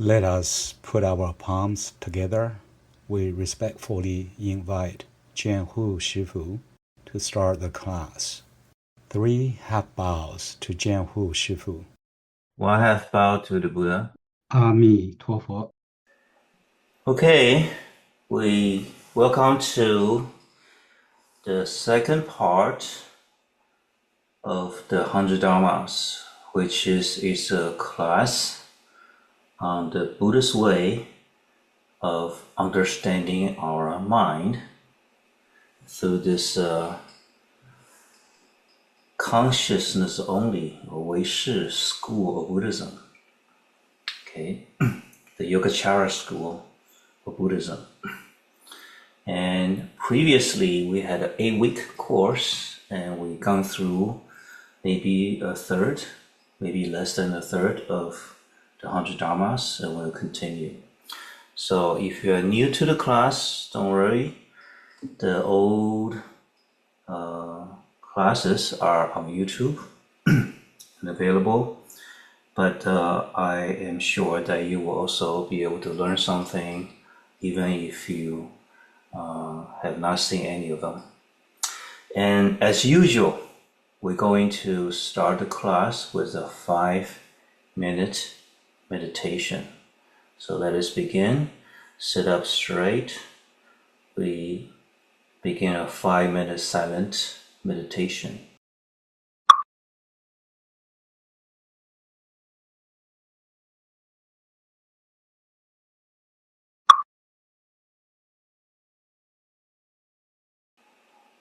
Let us put our palms together. We respectfully invite JianHu Shifu to start the class. 3 half bows to JianHu Shifu. 1 half bow to the Buddha. 阿弥陀佛. Okay, we welcome to the second part of the 100 Dharmas, which is a class on the Buddhist way of understanding our mind through this Consciousness-Only or Weishi School of Buddhism. Okay, the Yogacara School of Buddhism. And previously we had an 8-week course, and we gone through maybe a third, maybe less than a third of the 100 Dharmas, and we'll continue. So if you are new to the class, don't worry. The old classes are on YouTube and available. But I am sure that you will also be able to learn something even if you have not seen any of them. And as usual, we're going to start the class with a 5-minute meditation. So let us begin. Sit up straight. We begin a 5-minute silent meditation.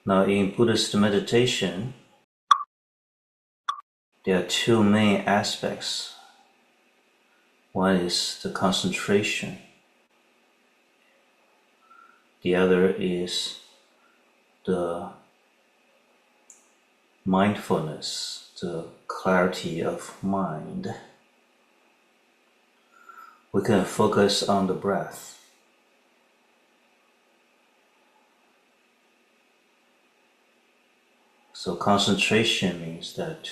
Now in Buddhist meditation, there are 2 main aspects. One is the concentration. The other is the mindfulness, the clarity of mind. We can focus on the breath. So concentration means that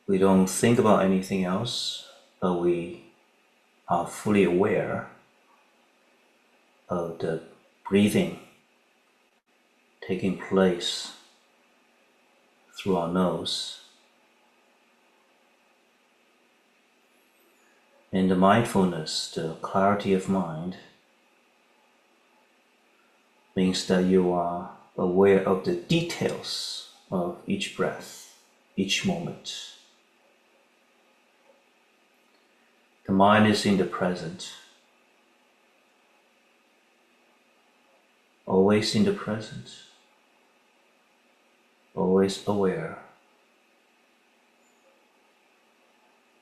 we don't think about anything else, but we are fully aware of the breathing taking place through our nose. And the mindfulness, the clarity of mind, means that you are aware of the details of each breath, each moment. The mind is in the present, always in the present, always aware,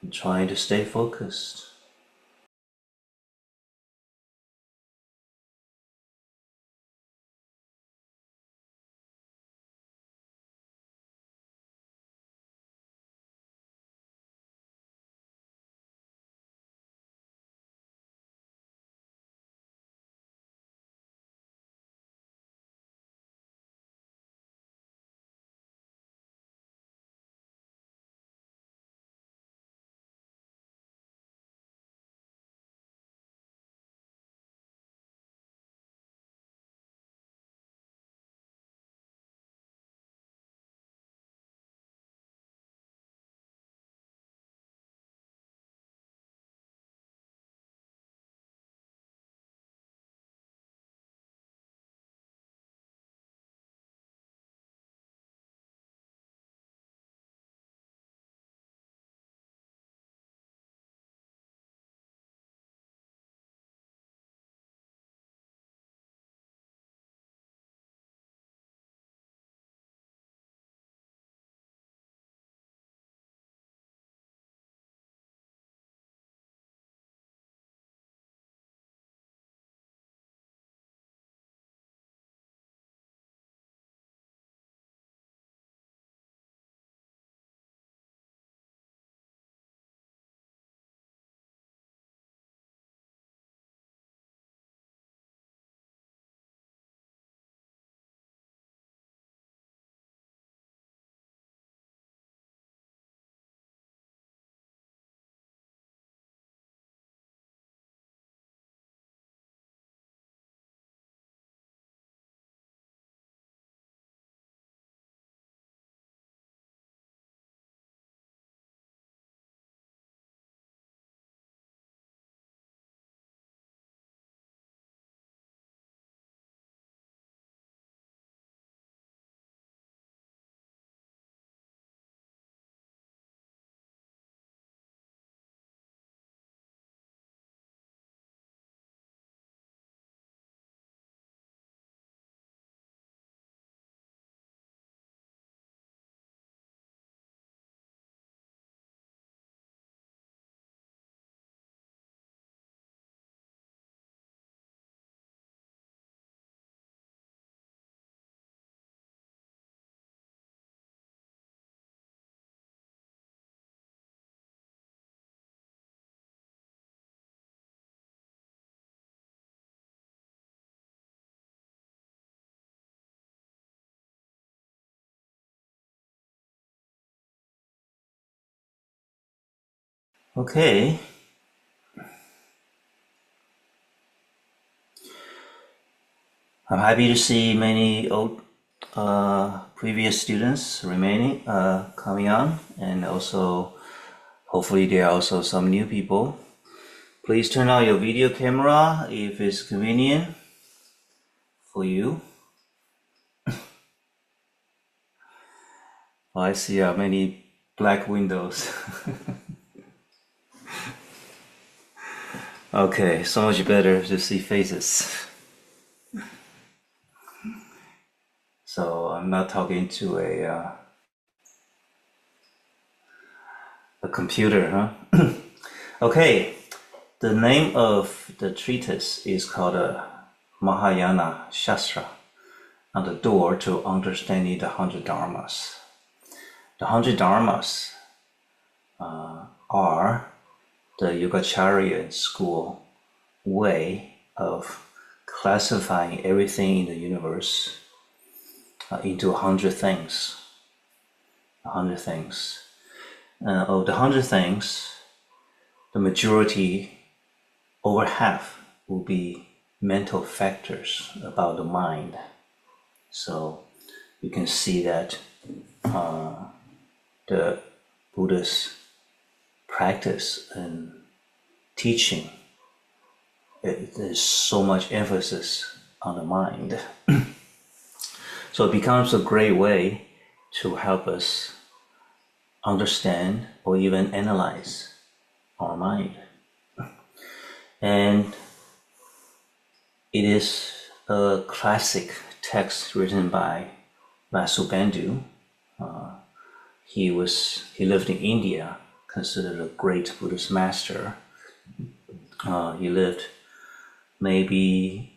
and trying to stay focused. Okay. I'm happy to see many old previous students remaining, coming on, and also hopefully there are also some new people. Please turn on your video camera if it's convenient for you. I see many black windows. Okay, so much better to see faces. So I'm not talking to a computer, huh? Okay, the name of the treatise is called Mahayana Shastra, on the door to understanding the 100 Dharmas. The 100 Dharmas are the Yogacarya school way of classifying everything in the universe into 100 things. 100 things. Of the 100 things, the majority, over half, will be mental factors about the mind. So you can see that the Buddhist practice and teaching, there's so much emphasis on the mind. So it becomes a great way to help us understand or even analyze our mind. And it is a classic text written by Vasubandhu. He lived in India, considered a great Buddhist master. He lived maybe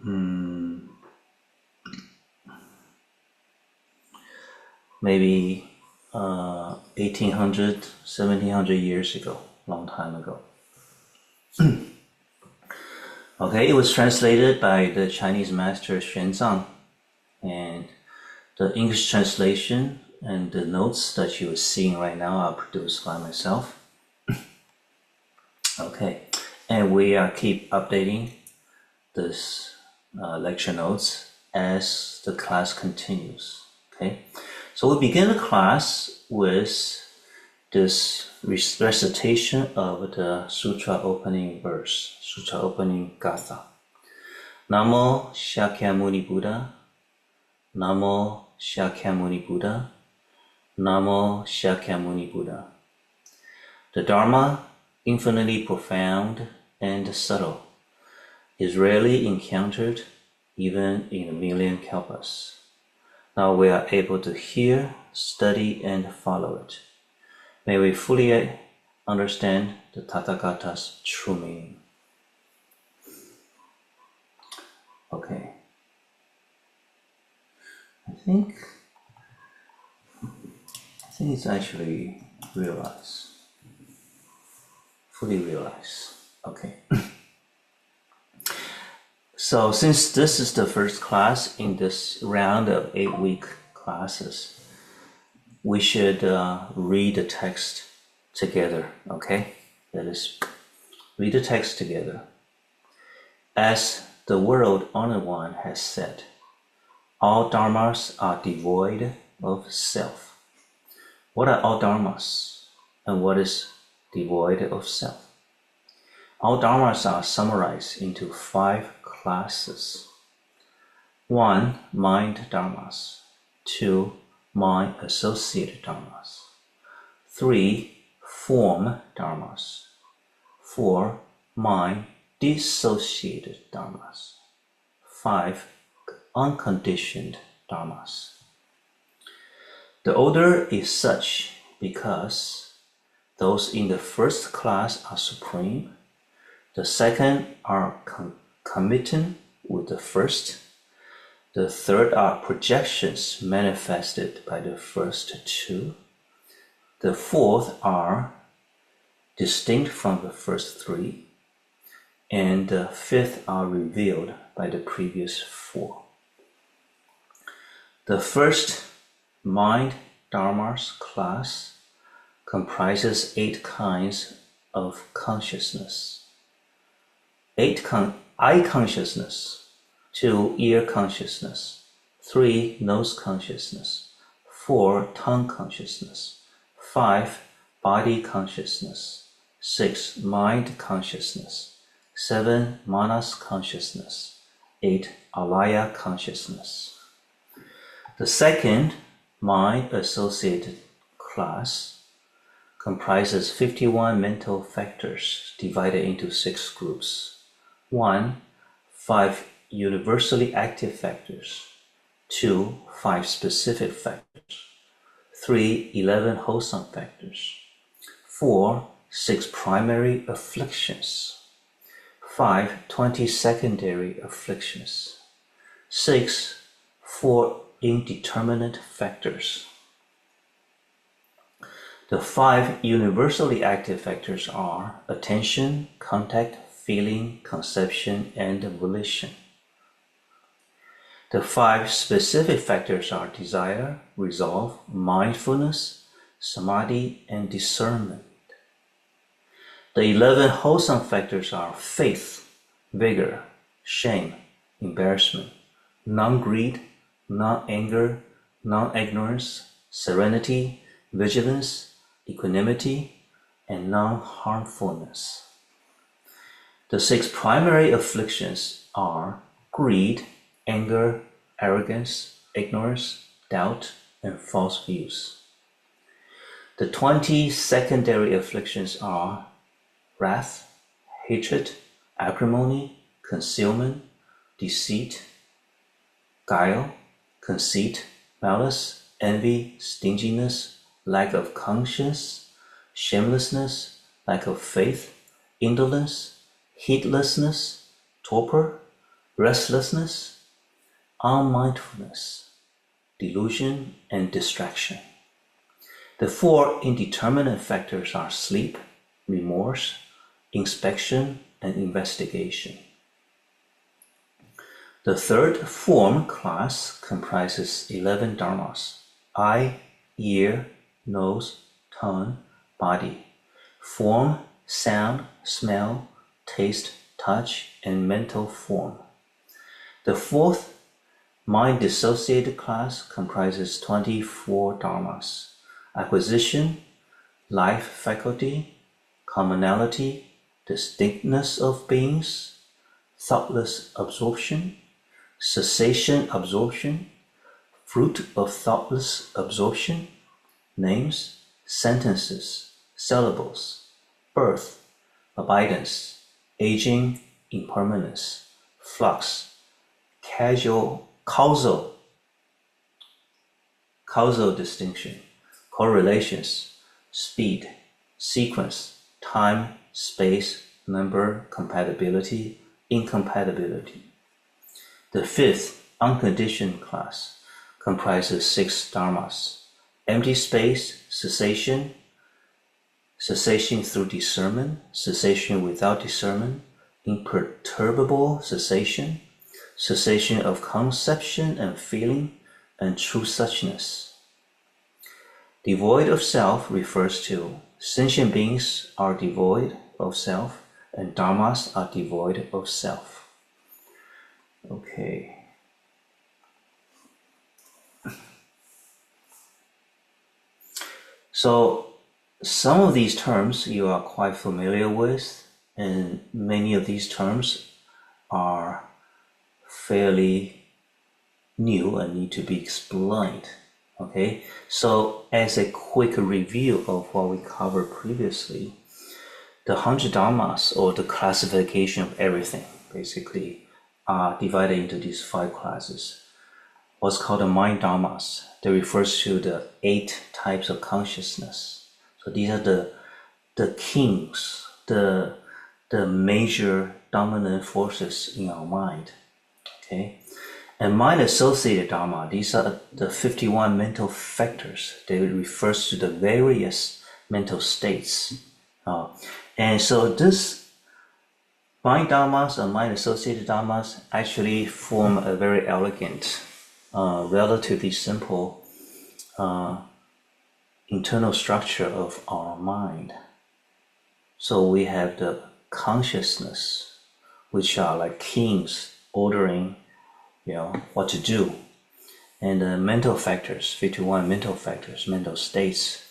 1800, 1700 years ago, long time ago. Okay, it was translated by the Chinese master Xuanzang, and the English translation and the notes that you are seeing right now are produced by myself. Okay, and we keep updating this lecture notes as the class continues. Okay, so we begin the class with this recitation of the sutra opening verse, sutra opening gatha. Namo Shakyamuni Buddha, Namo Shakyamuni Buddha, Namo Shakyamuni Buddha. The Dharma, infinitely profound and subtle, is rarely encountered even in a million kalpas. Now we are able to hear, study, and follow it. May we fully understand the Tathagata's true meaning. Okay. I think it's actually realized. Fully realized. Okay. So since this is the first class in this round of 8-week classes, we should read the text together, okay? Let us read the text together. As the World Honored One has said, all dharmas are devoid of self. What are all dharmas, and what is devoid of self? All dharmas are summarized into 5 classes. 1. Mind dharmas. 2. Mind associated dharmas. 3. Form dharmas. 4. Mind dissociated dharmas. 5. Unconditioned dharmas. The order is such because those in the first class are supreme, the second are concomitant with the first, the third are projections manifested by the first 2, the fourth are distinct from the first 3, and the fifth are revealed by the previous 4. The first mind dharmas class comprises 8 kinds of consciousness. Eye consciousness, 2 ear consciousness, 3 nose consciousness, 4 tongue consciousness, 5 body consciousness, 6 mind consciousness, 7 manas consciousness, 8 alaya consciousness. The second mind-associated class comprises 51 mental factors divided into 6 groups. 1. 5 universally active factors. 2. 5 specific factors. 3. 11 wholesome factors. 4. 6 primary afflictions. 5. 20 secondary afflictions. 6. 4 indeterminate factors. The 5 universally active factors are attention, contact, feeling, conception, and volition. The 5 specific factors are desire, resolve, mindfulness, samadhi, and discernment. The 11 wholesome factors are faith, vigor, shame, embarrassment, non-greed, non-anger, non-ignorance, serenity, vigilance, equanimity, and non-harmfulness. The 6 primary afflictions are greed, anger, arrogance, ignorance, doubt, and false views. The 20 secondary afflictions are wrath, hatred, acrimony, concealment, deceit, guile, conceit, malice, envy, stinginess, lack of conscience, shamelessness, lack of faith, indolence, heedlessness, torpor, restlessness, unmindfulness, delusion, and distraction. The 4 indeterminate factors are sleep, remorse, inspection, and investigation. The third form class comprises 11 dharmas: eye, ear, nose, tongue, body, form, sound, smell, taste, touch, and mental form. The fourth mind-dissociated class comprises 24 dharmas: acquisition, life faculty, commonality, distinctness of beings, thoughtless absorption, cessation absorption, fruit of thoughtless absorption, names, sentences, syllables, birth, abidance, aging, impermanence, flux, causal distinction, correlations, speed, sequence, time, space, number, compatibility, incompatibility. The fifth unconditioned class comprises 6 dharmas: empty space, cessation, cessation through discernment, cessation without discernment, imperturbable cessation, cessation of conception and feeling, and true suchness. Devoid of self refers to sentient beings are devoid of self, and dharmas are devoid of self. Okay. So some of these terms you are quite familiar with, and many of these terms are fairly new and need to be explained. Okay, so as a quick review of what we covered previously, the 100 Dharmas, or the classification of everything, basically are divided into these 5 classes. What's called the mind dharmas, that refers to the 8 types of consciousness. So these are the kings, the major dominant forces in our mind. Okay, and mind-associated dharma, these are the 51 mental factors. They refers to the various mental states. And so this mind dharmas and mind-associated dharmas actually form a very elegant, relatively simple internal structure of our mind. So we have the consciousness, which are like kings ordering, what to do. And the mental factors, 51 mental factors, mental states,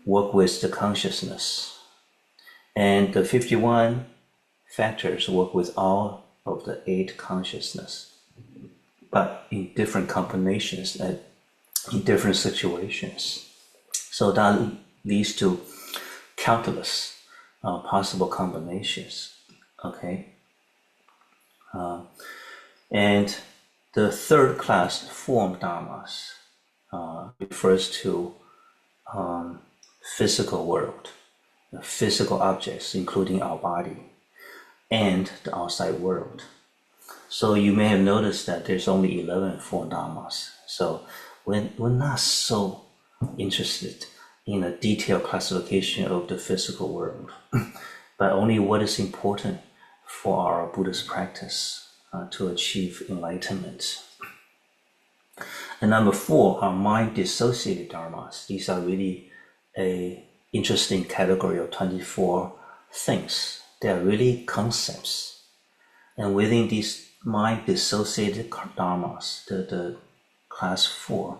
work with the consciousness. And the 51 factors work with all of the 8 consciousness, but in different combinations and in different situations. So that leads to countless possible combinations. Okay. And the third class, form dharmas, refers to physical world, physical objects, including our body, and the outside world. So you may have noticed that there's only 11 form dharmas. So we're not so interested in a detailed classification of the physical world, but only what is important for our Buddhist practice to achieve enlightenment. And number 4 are mind-dissociated dharmas. These are really an interesting category of 24 things. They are really concepts. And within these mind-dissociated dharmas, the class 4,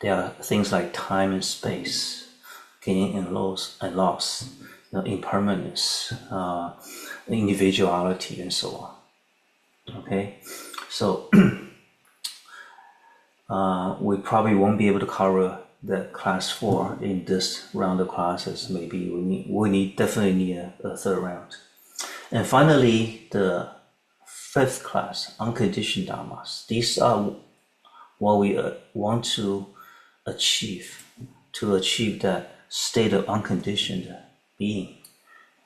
there are things like time and space, gain and loss, impermanence, individuality, and so on. Okay, so we probably won't be able to cover the class 4 in this round of classes. Maybe we definitely need a third round. And finally, the 5th class, unconditioned dharmas. These are what we want to achieve that state of unconditioned being,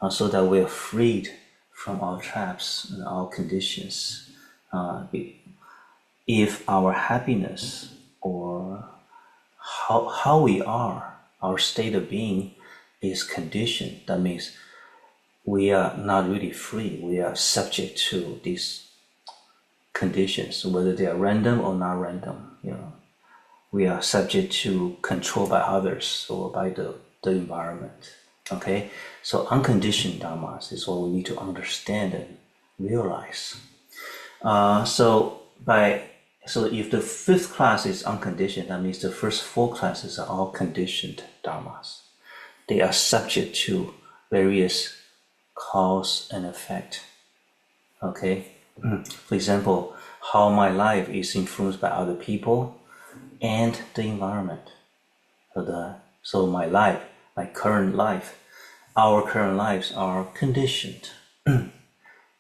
so that we are freed from our traps and our conditions. If our happiness or how we are, our state of being is conditioned, that means we are not really free. We are subject to these conditions, whether they are random or not random. We are subject to control by others or by the environment. Okay, so unconditioned dharmas is what we need to understand and realize. So if the 5th class is unconditioned, that means the first 4 classes are all conditioned dharmas. They are subject to various cause and effect. Okay, for example, how my life is influenced by other people and the environment. So my life, my current life, our current lives are conditioned.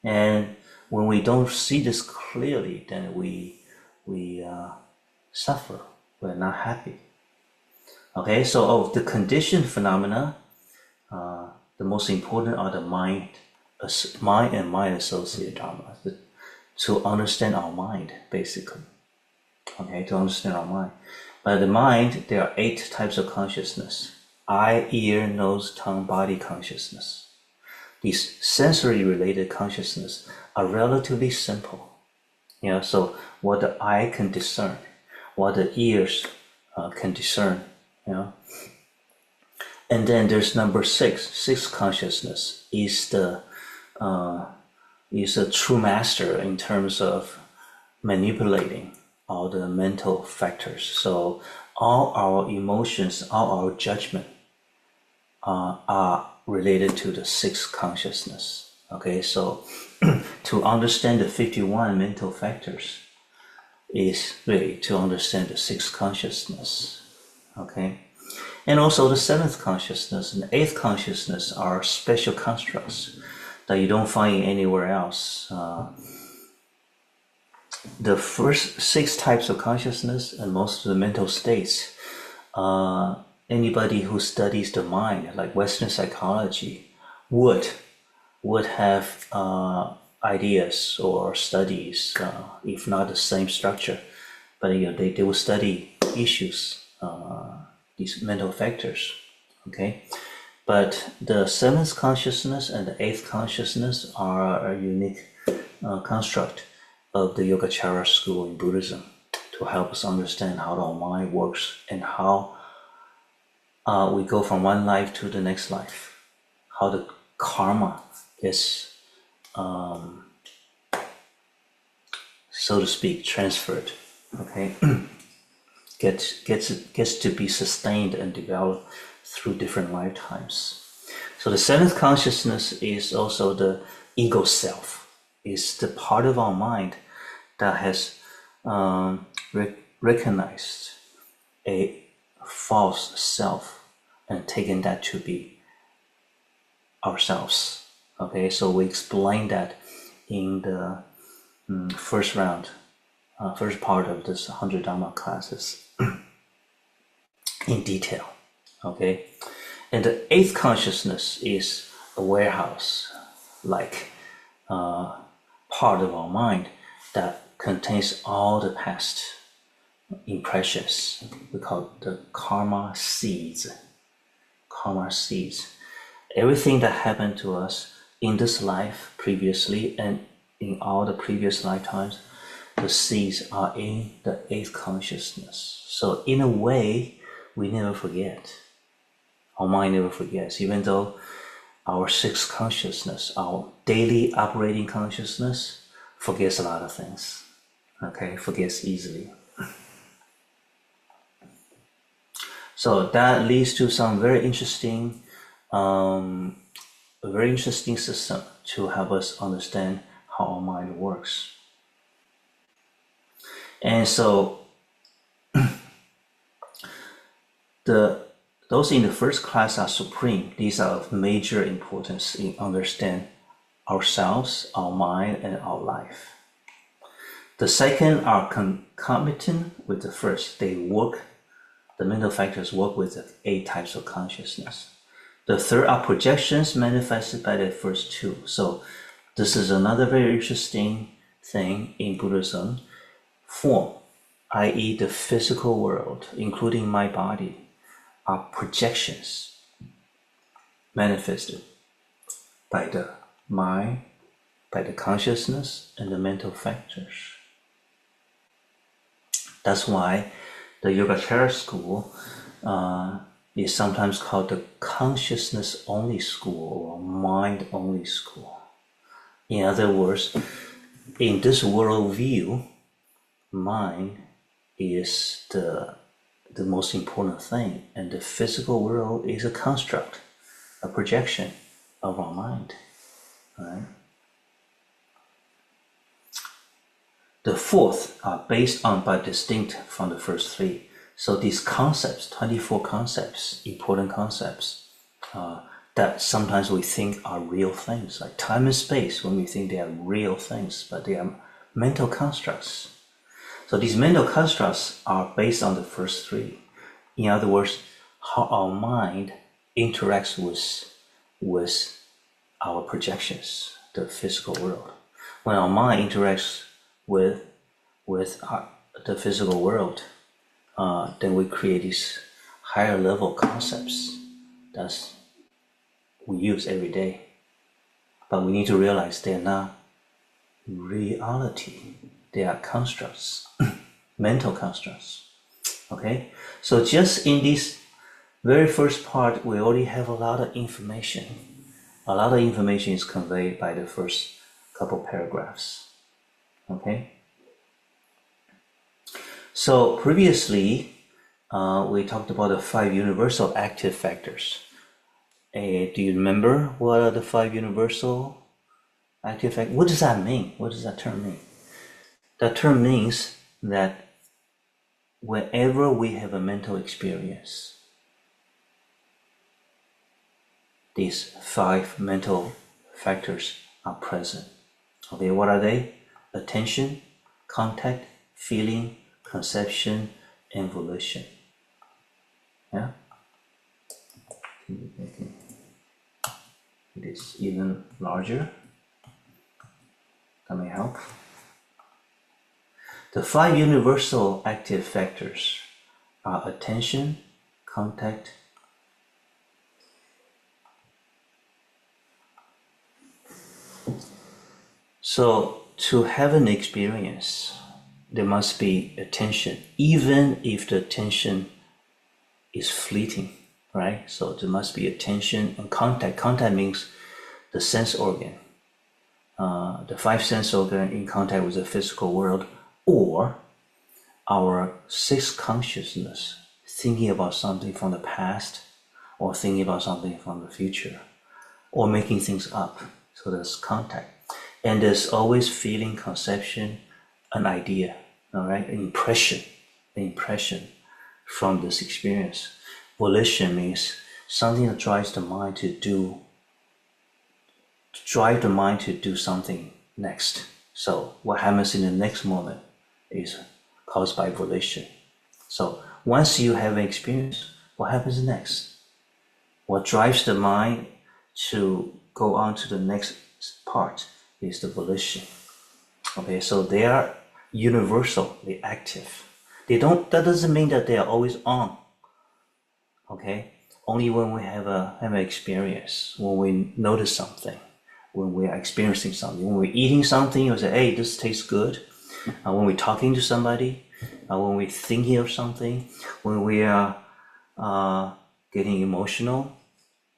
And when we don't see this clearly, then we suffer. We're not happy. Okay, so of the conditioned phenomena, the most important are the mind and mind associated dharmas, to understand our mind, basically. Okay, to understand our mind. By the mind, there are 8 types of consciousness: eye, ear, nose, tongue, body consciousness. These sensory related consciousness are relatively simple. So what the eye can discern, what the ears can discern. And then there's number 6. 6 consciousness is a true master in terms of manipulating all the mental factors. So all our emotions, all our judgment are related to the 6th consciousness. Okay, so to understand the 51 mental factors is really to understand the 6th consciousness. Okay, and also the 7th consciousness and 8th consciousness are special constructs that you don't find anywhere else. The first 6 types of consciousness and most of the mental states, anybody who studies the mind, like Western psychology, would have ideas or studies, if not the same structure, but they will study issues, these mental factors. Okay, but the 7th consciousness and the 8th consciousness are a unique construct of the Yogacara school in Buddhism to help us understand how our mind works and how we go from one life to the next life. How the karma is, so to speak, transferred. Okay, gets to be sustained and developed through different lifetimes. So the seventh consciousness is also the ego self. It's the part of our mind that has recognized a false self and taken that to be ourselves. Okay, so we explain that in the first round, first part of this 100 Dharma classes in detail. Okay, and the eighth consciousness is a warehouse, like part of our mind that contains all the past impressions. We call it the karma seeds. Karma seeds. Everything that happened to us in this life previously and in all the previous lifetimes, the seeds are in the eighth consciousness. So in a way, we never forget. Our mind never forgets, even though our sixth consciousness, our daily operating consciousness, forgets a lot of things. Okay, forgets easily. So that leads to some very interesting, a very interesting system to help us understand how our mind works. And so those in the first class are supreme. These are of major importance in understand ourselves, our mind, and our life. The second are concomitant with the first. They work, the mental factors work with the 8 types of consciousness. The third are projections manifested by the first 2. So this is another very interesting thing in Buddhism. Form, i.e. the physical world, including my body, are projections manifested by the mind, by the consciousness, and the mental factors. That's why the Yogacara school is sometimes called the Consciousness-Only School or Mind-Only School. In other words, in this worldview, mind is the most important thing, and the physical world is a construct, a projection of our mind. Right? The fourth are based on but distinct from the first 3. So these concepts, 24 concepts, important concepts, that sometimes we think are real things, like time and space, when we think they are real things, but they are mental constructs. So these mental constructs are based on the first 3. In other words, how our mind interacts with our projections, the physical world. When our mind interacts with the physical world, then we create these higher level concepts that we use every day. But we need to realize they're not reality. They are constructs, mental constructs. Okay? So just in this very first part, we already have a lot of information. A lot of information is conveyed by the first couple paragraphs. Okay? So previously, we talked about the 5 universal active factors. Do you remember what are the 5 universal active factors? What does that mean? What does that term mean? That term means that whenever we have a mental experience, these 5 mental factors are present. Okay, what are they? Attention, contact, feeling, conception, and volition. Yeah? It is even larger. That may help. The 5 universal active factors are attention, contact, so to have an experience, there must be attention, even if the attention is fleeting. right? So there must be attention and contact. Contact means the sense organ, the five sense organ in contact with the physical world, or our sixth consciousness thinking about something from the past, or thinking about something from the future, or making things up. So there's contact. And there's always feeling, conception, an idea, all right? An impression from this experience. Volition means something that drives the mind to do something next. So what happens in the next moment is caused by volition. So once you have an experience, what happens next? What drives the mind to go on to the next part is the volition. Okay, so they are universally active. That doesn't mean that they are always on. Okay, only when we have an experience, when we notice something, when we are experiencing something, when we're eating something, you say, hey, this tastes good. When we're talking to somebody, when we're thinking of something, when we are getting emotional,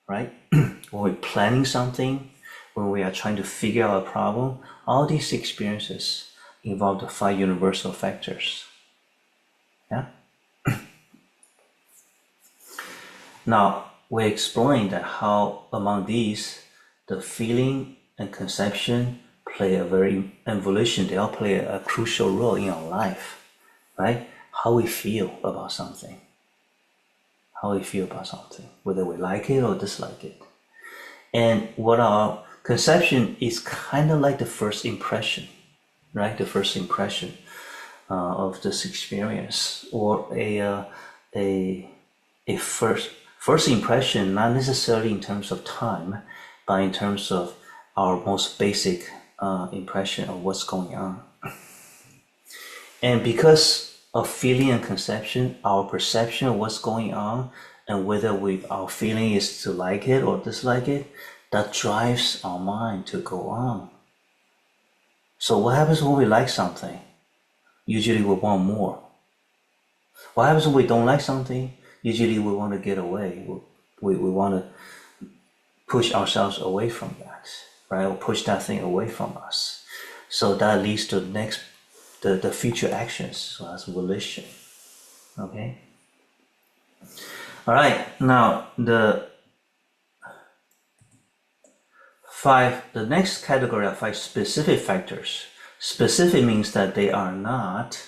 right? When we're planning something, when we are trying to figure out a problem, all these experiences involve the five universal factors. Yeah. Now we're exploring that how among these, the feeling and conception and volition, they all play a crucial role in our life, right? How we feel about something. Whether we like it or dislike it. And what our conception is kind of like the first impression, right? The first impression of this experience, or a first impression, not necessarily in terms of time, but in terms of our most basic impression of what's going on. And because of feeling and conception, our perception of what's going on, and whether our feeling is to like it or dislike it, that drives our mind to go on. So what happens when we like something? Usually we want more. What happens when we don't like something? Usually we want to get away. We want to push ourselves away from that, right? Or push that thing away from us. So that leads to the future actions. So that's volition. Okay? All right, now the next category are five specific factors. Specific means that they are not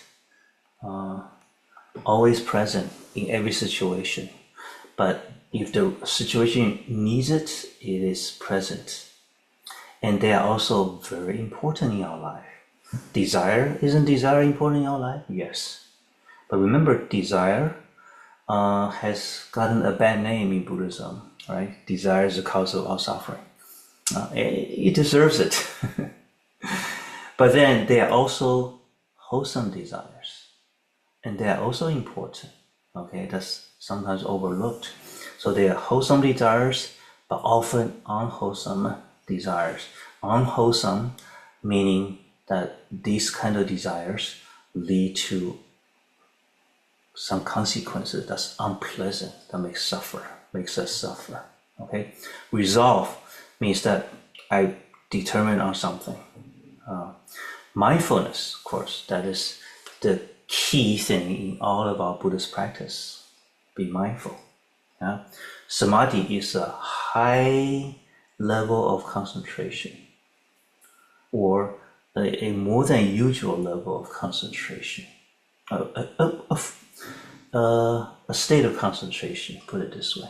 always present in every situation, but if the situation needs it, it is present. And they are also very important in our life. Isn't desire important in our life? Yes. But remember, desire has gotten a bad name in Buddhism, right? Desire is the cause of all suffering. It deserves it. But then there are also wholesome desires, and they are also important. Okay, that's sometimes overlooked. So they are wholesome desires, but often unwholesome desires. Unwholesome meaning that these kind of desires lead to some consequences that's unpleasant, that makes us suffer. Okay, resolve means that I determine on something. Mindfulness, of course, that is the key thing in all of our Buddhist practice. Be mindful. Yeah? Samadhi is a high level of concentration, or a more than usual level of concentration. A state of concentration, put it this way.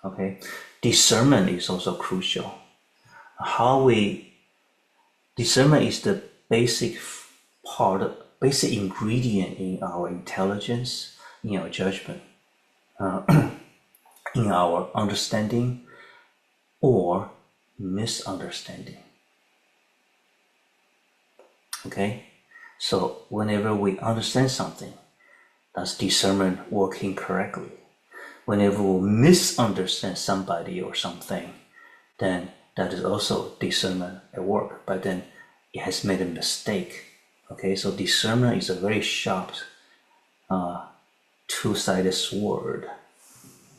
Okay, discernment is also crucial. Discernment is the basic ingredient in our intelligence, in our judgment, in our understanding or misunderstanding. Okay, so whenever we understand something, that's discernment working correctly. Whenever we misunderstand somebody or something, then that is also discernment at work, but then it has made a mistake. Okay, so discernment is a very sharp, two-sided sword.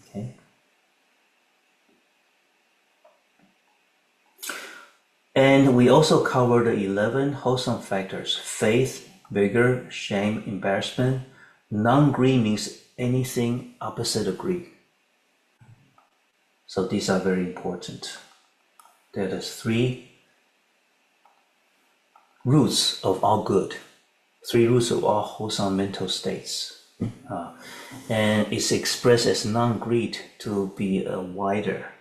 Okay, And we also cover the 11 wholesome factors: faith, vigor, shame, embarrassment. Non-greed means anything opposite of greed. So these are very important. There are 3 roots of all good, 3 roots of all wholesome mental states. And it's expressed as non-greed to be a wider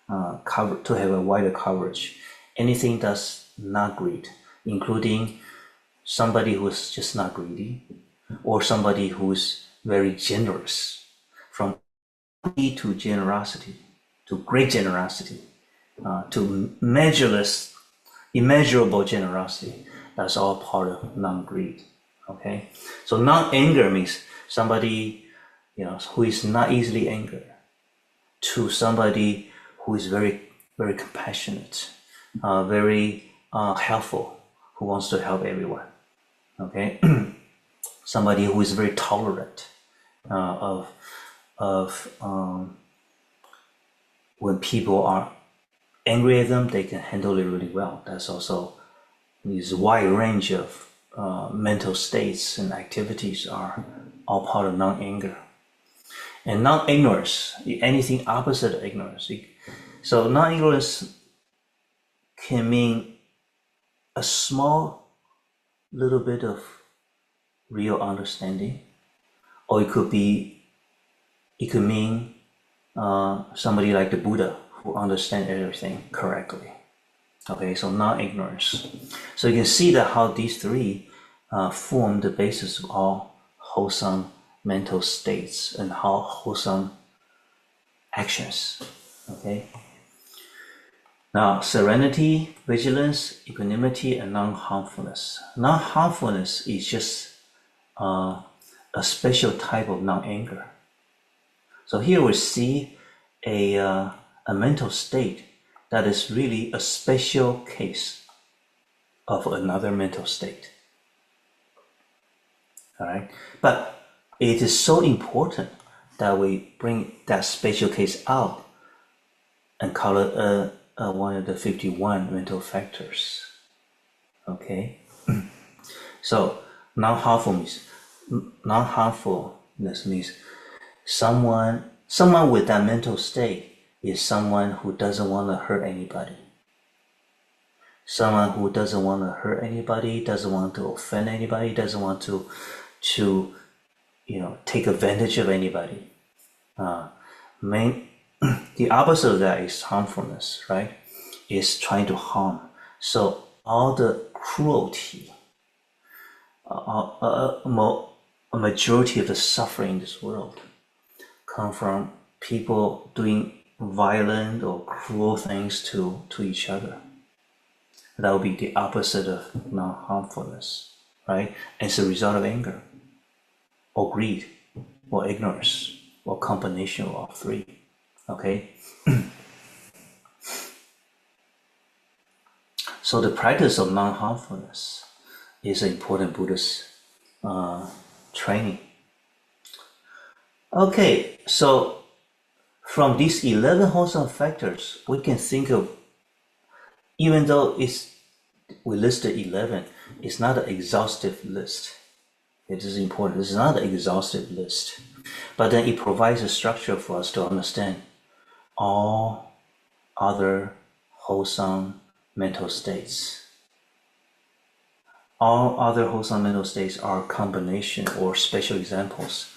to have a wider coverage. Anything that's not greed, including somebody who's just not greedy, or somebody who's very generous, from greed to generosity, to great generosity, to immeasurable generosity. That's all part of non-greed. Okay, so non-anger means somebody, who is not easily angered, to somebody who is very, very compassionate, very helpful, who wants to help everyone. Okay, somebody who is very tolerant of when people are angry at them, they can handle it really well. That's also this wide range of mental states and activities are all part of non-anger. And non-ignorance, anything opposite of ignorance. So non-ignorance can mean a small little bit of real understanding, or it could mean somebody like the Buddha who understands everything correctly. Okay, so non-ignorance. So you can see that how these 3 form the basis of all wholesome mental states and how wholesome actions. Okay. Now, serenity, vigilance, equanimity, and non-harmfulness. Non-harmfulness is just a special type of non-anger. So here we see a mental state that is really a special case of another mental state. All right, but it is so important that we bring that special case out and call it one of the 51 mental factors. Okay, so non-harmfulness means someone with that mental state is someone who doesn't want to hurt anybody. Someone who doesn't want to hurt anybody, doesn't want to offend anybody, doesn't want to take advantage of anybody. The opposite of that is harmfulness, right? Is trying to harm. So all the cruelty, a majority of the suffering in this world come from people doing violent or cruel things to each other. That would be the opposite of non-harmfulness, right? It's a result of anger, or greed, or ignorance, or combination of all 3. Okay. So the practice of non-harmfulness is an important Buddhist training. Okay, so from these 11 wholesome factors, we can think of, even though we listed 11, it's not an exhaustive list. It is important. It's not an exhaustive list, but then it provides a structure for us to understand all other wholesome mental states. All other wholesome mental states are a combination or special examples,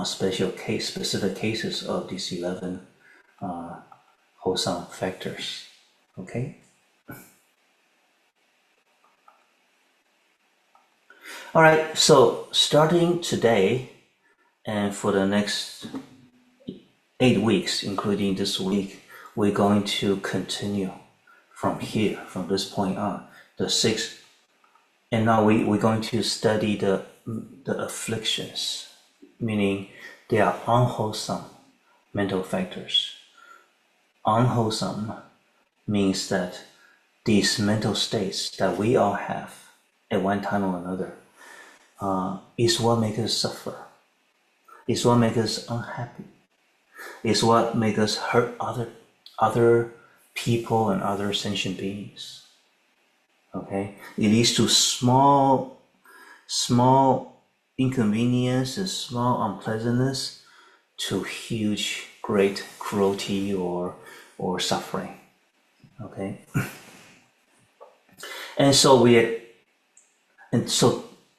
specific cases of these 11 wholesome factors. Okay. All right. So starting today, and for the next 8 weeks, including this week, we're going to continue from here, from this point on, the 6. And now we're going to study the afflictions, meaning they are unwholesome mental factors. Unwholesome means that these mental states that we all have at one time or another is what makes us suffer, is what makes us unhappy, is what makes us hurt other people and other sentient beings. Okay, it leads to small inconveniences, small unpleasantness, to huge, great cruelty or suffering. Okay, and so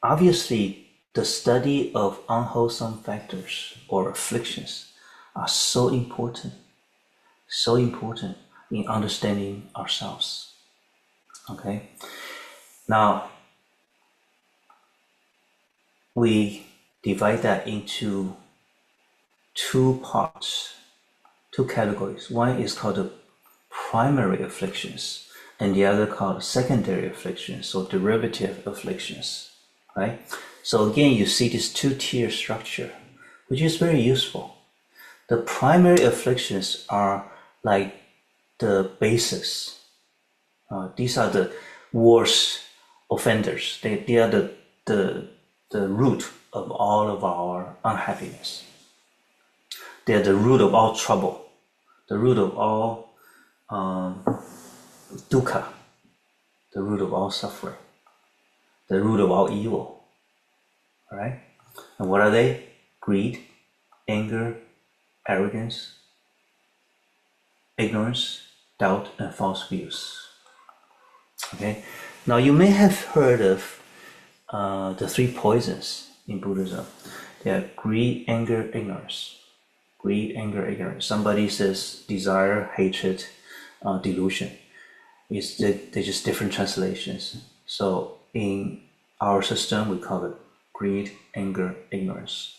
obviously the study of unwholesome factors or afflictions are so important in understanding ourselves. Okay, now we divide that into two parts, two categories. One is called the primary afflictions, and the other called secondary afflictions or derivative afflictions, right? So again, you see this two-tier structure, which is very useful. The primary afflictions are like the basis. These are the worst offenders. They are the root of all of our unhappiness. They are the root of all trouble, the root of all dukkha, the root of all suffering, the root of all evil. All right? And what are they? Greed, anger, arrogance, ignorance, doubt, and false views. Okay? Now you may have heard of the three poisons in Buddhism. They are greed, anger, ignorance. Greed, anger, ignorance. Somebody says desire, hatred, delusion. They're just different translations. So in our system, we call it greed, anger, ignorance.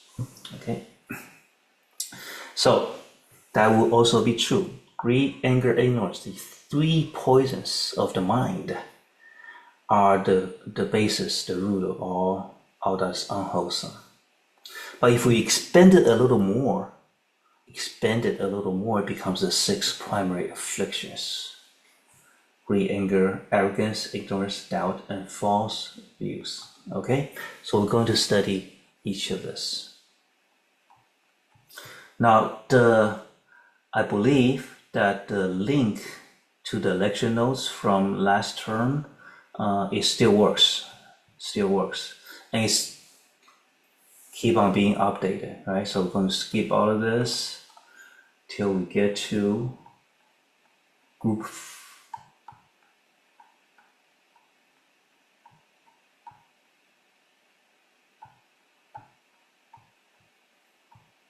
Okay? So that will also be true. Greed, anger, ignorance, the three poisons of the mind, are the basis, the root of all that's unwholesome. But if we expand it a little more, it becomes the 6 primary afflictions. Greed, anger, arrogance, ignorance, doubt, and false views. Okay? So we're going to study each of this. Now, I believe that the link to the lecture notes from last term, it still works, and it's keep on being updated, right? So we're going to skip all of this till we get to group.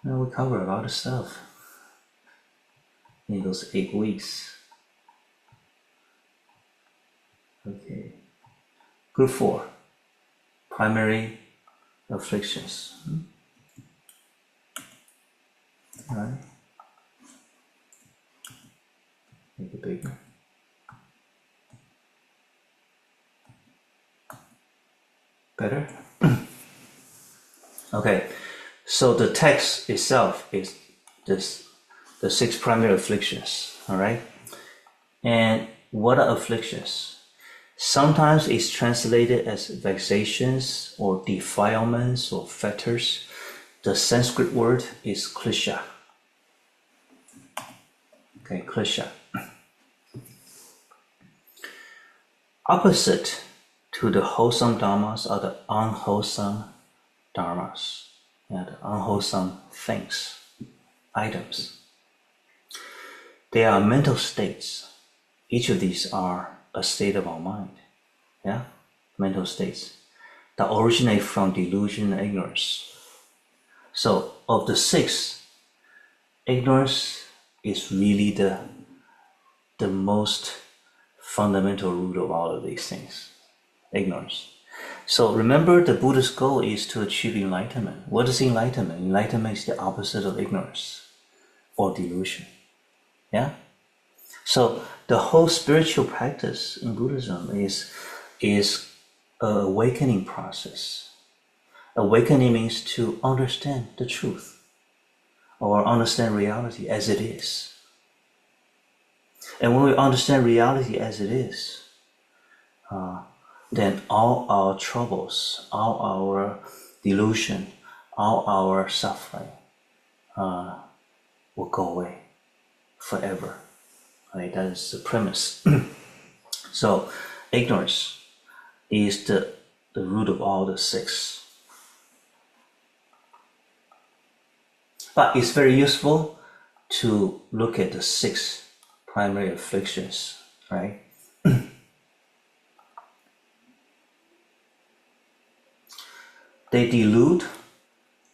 And we cover a lot of stuff in those 8 weeks. Okay. Group 4, primary afflictions. All right. Make it bigger. Better? Okay. So the text itself is the 6 primary afflictions. All right. And what are afflictions? Sometimes it's translated as vexations or defilements or fetters. The Sanskrit word is klesha. Okay, klesha. Opposite to the wholesome dharmas are the unwholesome dharmas. Yeah, the unwholesome things, items. They are mental states. Each of these are a state of our mind. Yeah, mental states that originate from delusion and ignorance. So of the 6, ignorance is really the most fundamental root of all of these things. Ignorance. So remember, the Buddhist goal is to achieve enlightenment. What is enlightenment? Enlightenment is the opposite of ignorance or delusion. Yeah? So the whole spiritual practice in Buddhism is an awakening process. Awakening means to understand the truth or understand reality as it is. And when we understand reality as it is, then all our troubles, all our delusion, all our suffering will go away forever. Right? That is the premise. So, ignorance. is the root of all the six. But it's very useful to look at the six primary afflictions, right? They delude,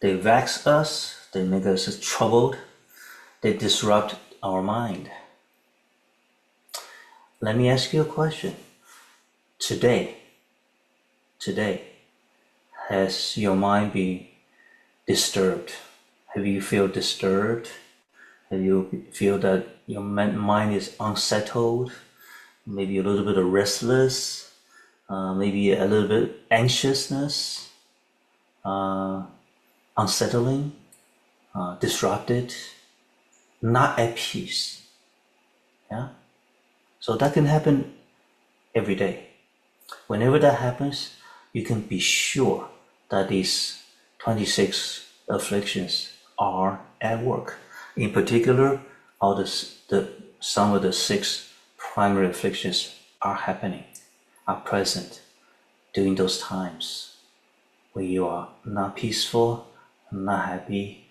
they vex us, they make us troubled, they disrupt our mind. Let me ask you a question. Today, has your mind been disturbed? Have you feel disturbed? Have you feel that your mind is unsettled? Maybe a little bit of restless, maybe a little bit anxiousness, unsettling, disrupted, not at peace. Yeah? So that can happen every day. Whenever that happens, you can be sure that these 26 afflictions are at work. In particular, some of the six primary afflictions are happening, are present during those times when you are not peaceful, not happy,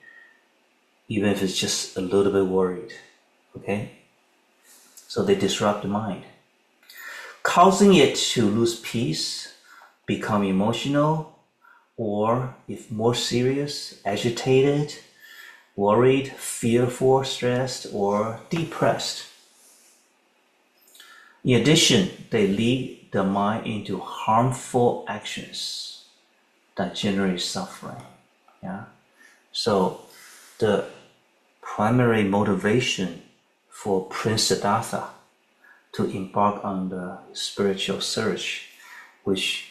even if it's just a little bit worried. Okay? So they disrupt the mind, causing it to lose peace, become emotional, or if more serious, agitated, worried, fearful, stressed, or depressed. In addition, they lead the mind into harmful actions that generate suffering. Yeah? So the primary motivation for Prince Siddhartha to embark on the spiritual search, which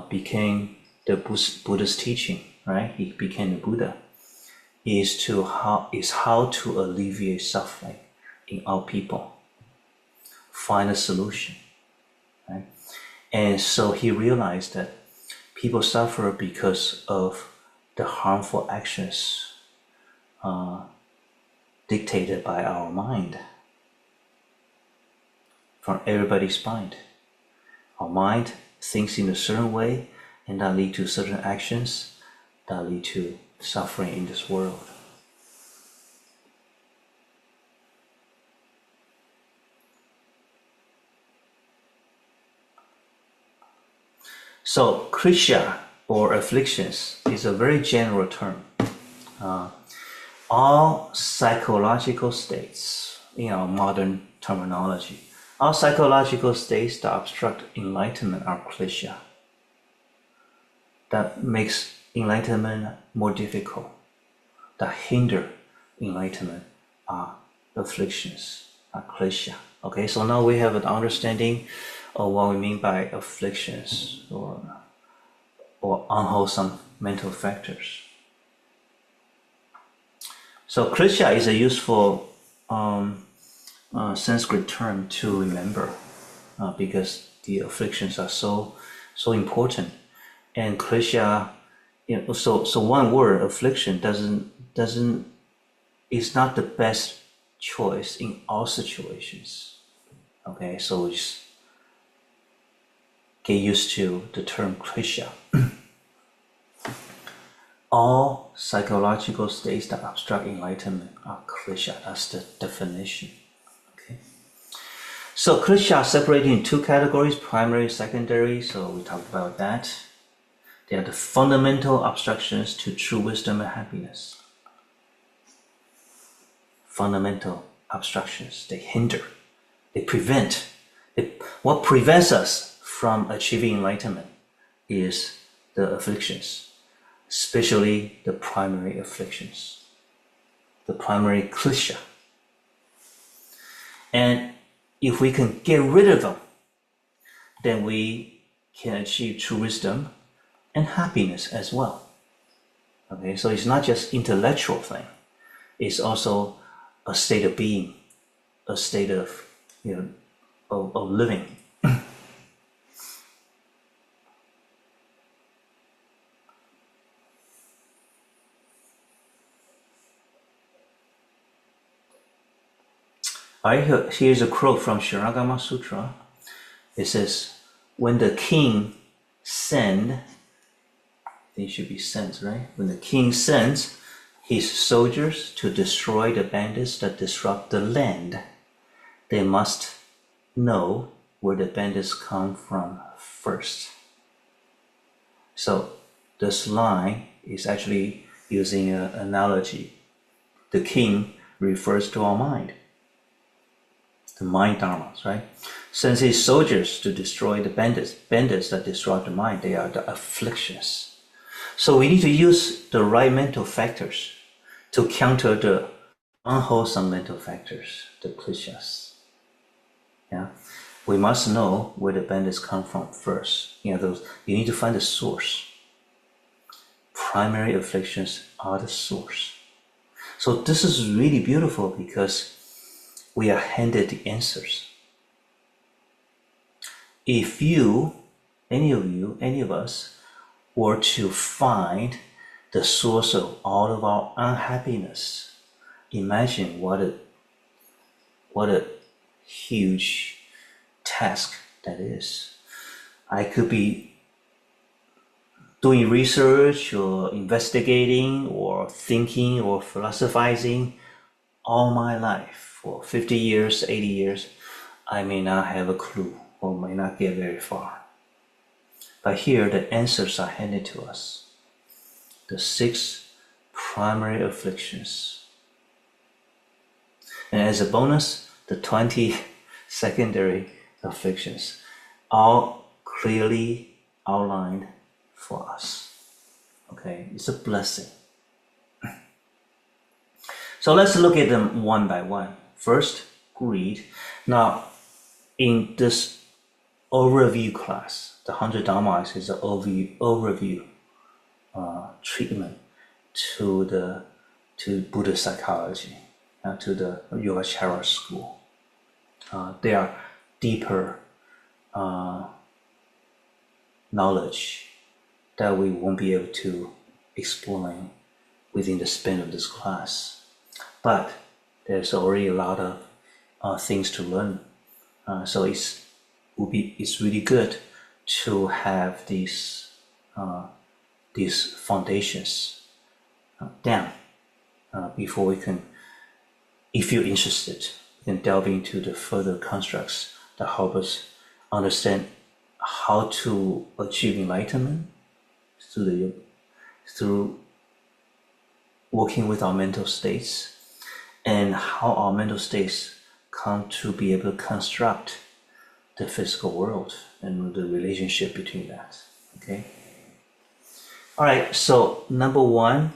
became the Buddhist teaching, right? He became a Buddha, is how to alleviate suffering in our people, find a solution, right? And so he realized that people suffer because of the harmful actions dictated by our mind, from everybody's mind. Our mind thinks in a certain way, and that lead to certain actions that lead to suffering in this world. So, klesha or afflictions is a very general term. All psychological states, in our modern terminology, all psychological states that obstruct enlightenment are klesha. That makes enlightenment more difficult, that hinder enlightenment are afflictions, are klesha. Okay, so now we have an understanding of what we mean by afflictions or unwholesome mental factors. So klesha is a useful Sanskrit term to remember because the afflictions are so important. And klesha, so one word, affliction, is not the best choice in all situations. Okay, so we just get used to the term klesha. All psychological states that obstruct enlightenment are klesha. That's the definition. Okay. So klesha are separated in two categories, primary, secondary. So we talked about that. They are the fundamental obstructions to true wisdom and happiness. Fundamental obstructions. They hinder. They prevent. What prevents us from achieving enlightenment is the afflictions, especially the primary afflictions, the primary klesha. And if we can get rid of them, then we can achieve true wisdom and happiness as well. Okay, so it's not just intellectual thing; it's also a state of being, a state of of living. Here's a quote from Shiragama Sutra. It says, when the king sent, they should be sent, right? When the king sends his soldiers to destroy the bandits that disrupt the land, they must know where the bandits come from first. So this line is actually using an analogy. The king refers to our mind, the mind dharmas, right? Sends his soldiers to destroy the bandits that disrupt the mind. They are the afflictions. So we need to use the right mental factors to counter the unwholesome mental factors, the klishas. Yeah, we must know where the bandits come from first. You need to find the source. Primary afflictions are the source. So this is really beautiful because we are handed the answers. If any of us, were to find the source of all of our unhappiness, imagine what a huge task that is. I could be doing research or investigating or thinking or philosophizing all my life for 50 years, 80 years. I may not have a clue or may not get very far. But here the answers are handed to us. The 6 primary afflictions. And as a bonus, the 20 secondary afflictions, all clearly outlined for us. Okay, it's a blessing. So let's look at them one by one. First, greed. Now, in this overview class, the 100 Dharmas is an overview treatment to Buddhist psychology, to the Yogacara school. There are deeper knowledge that we won't be able to explain within the span of this class. But there's already a lot of things to learn. So it's really good to have these foundations down before we can, if you're interested, you can delve into the further constructs that help us understand how to achieve enlightenment through working with our mental states, and how our mental states come to be able to construct the physical world and the relationship between that. Okay. All right. So number 1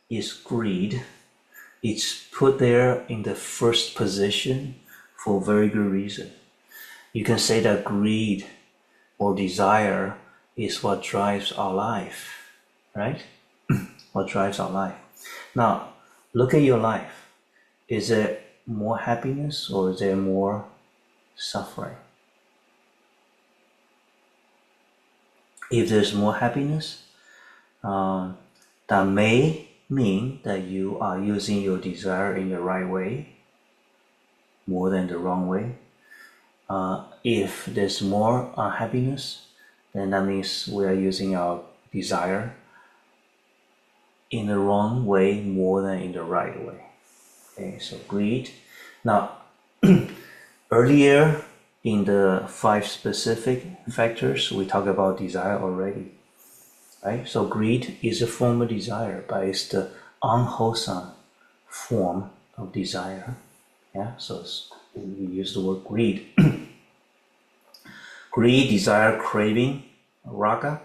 is greed. It's put there in the first position for a very good reason. You can say that greed or desire is what drives our life, right? What drives our life. Now, look at your life. Is there more happiness or is there more suffering? If there's more happiness, that may mean that you are using your desire in the right way more than the wrong way. If there's more unhappiness, then that means we are using our desire in the wrong way more than in the right way. Okay, so greed. Now, earlier in the 5 specific factors, we talked about desire already, right? So greed is a form of desire, but it's the unwholesome form of desire. Yeah, so we use the word greed. Greed, desire, craving, raga.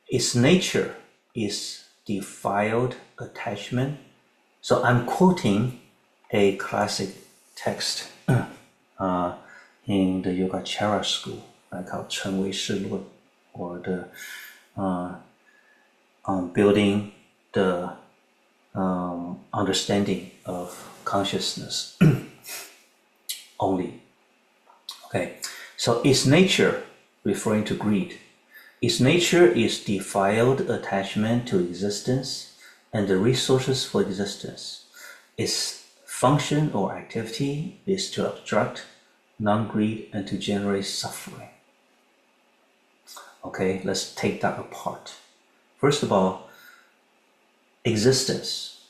Its nature is defiled attachment. So I'm quoting a classic text in the Yogacara school, called Chen Wei Shi Lun, or the building the understanding of consciousness only. Okay, so its nature, referring to greed, its nature is defiled attachment to existence and the resources for existence. Its function or activity is to obstruct non-greed and to generate suffering. Okay, let's take that apart. First of all, existence,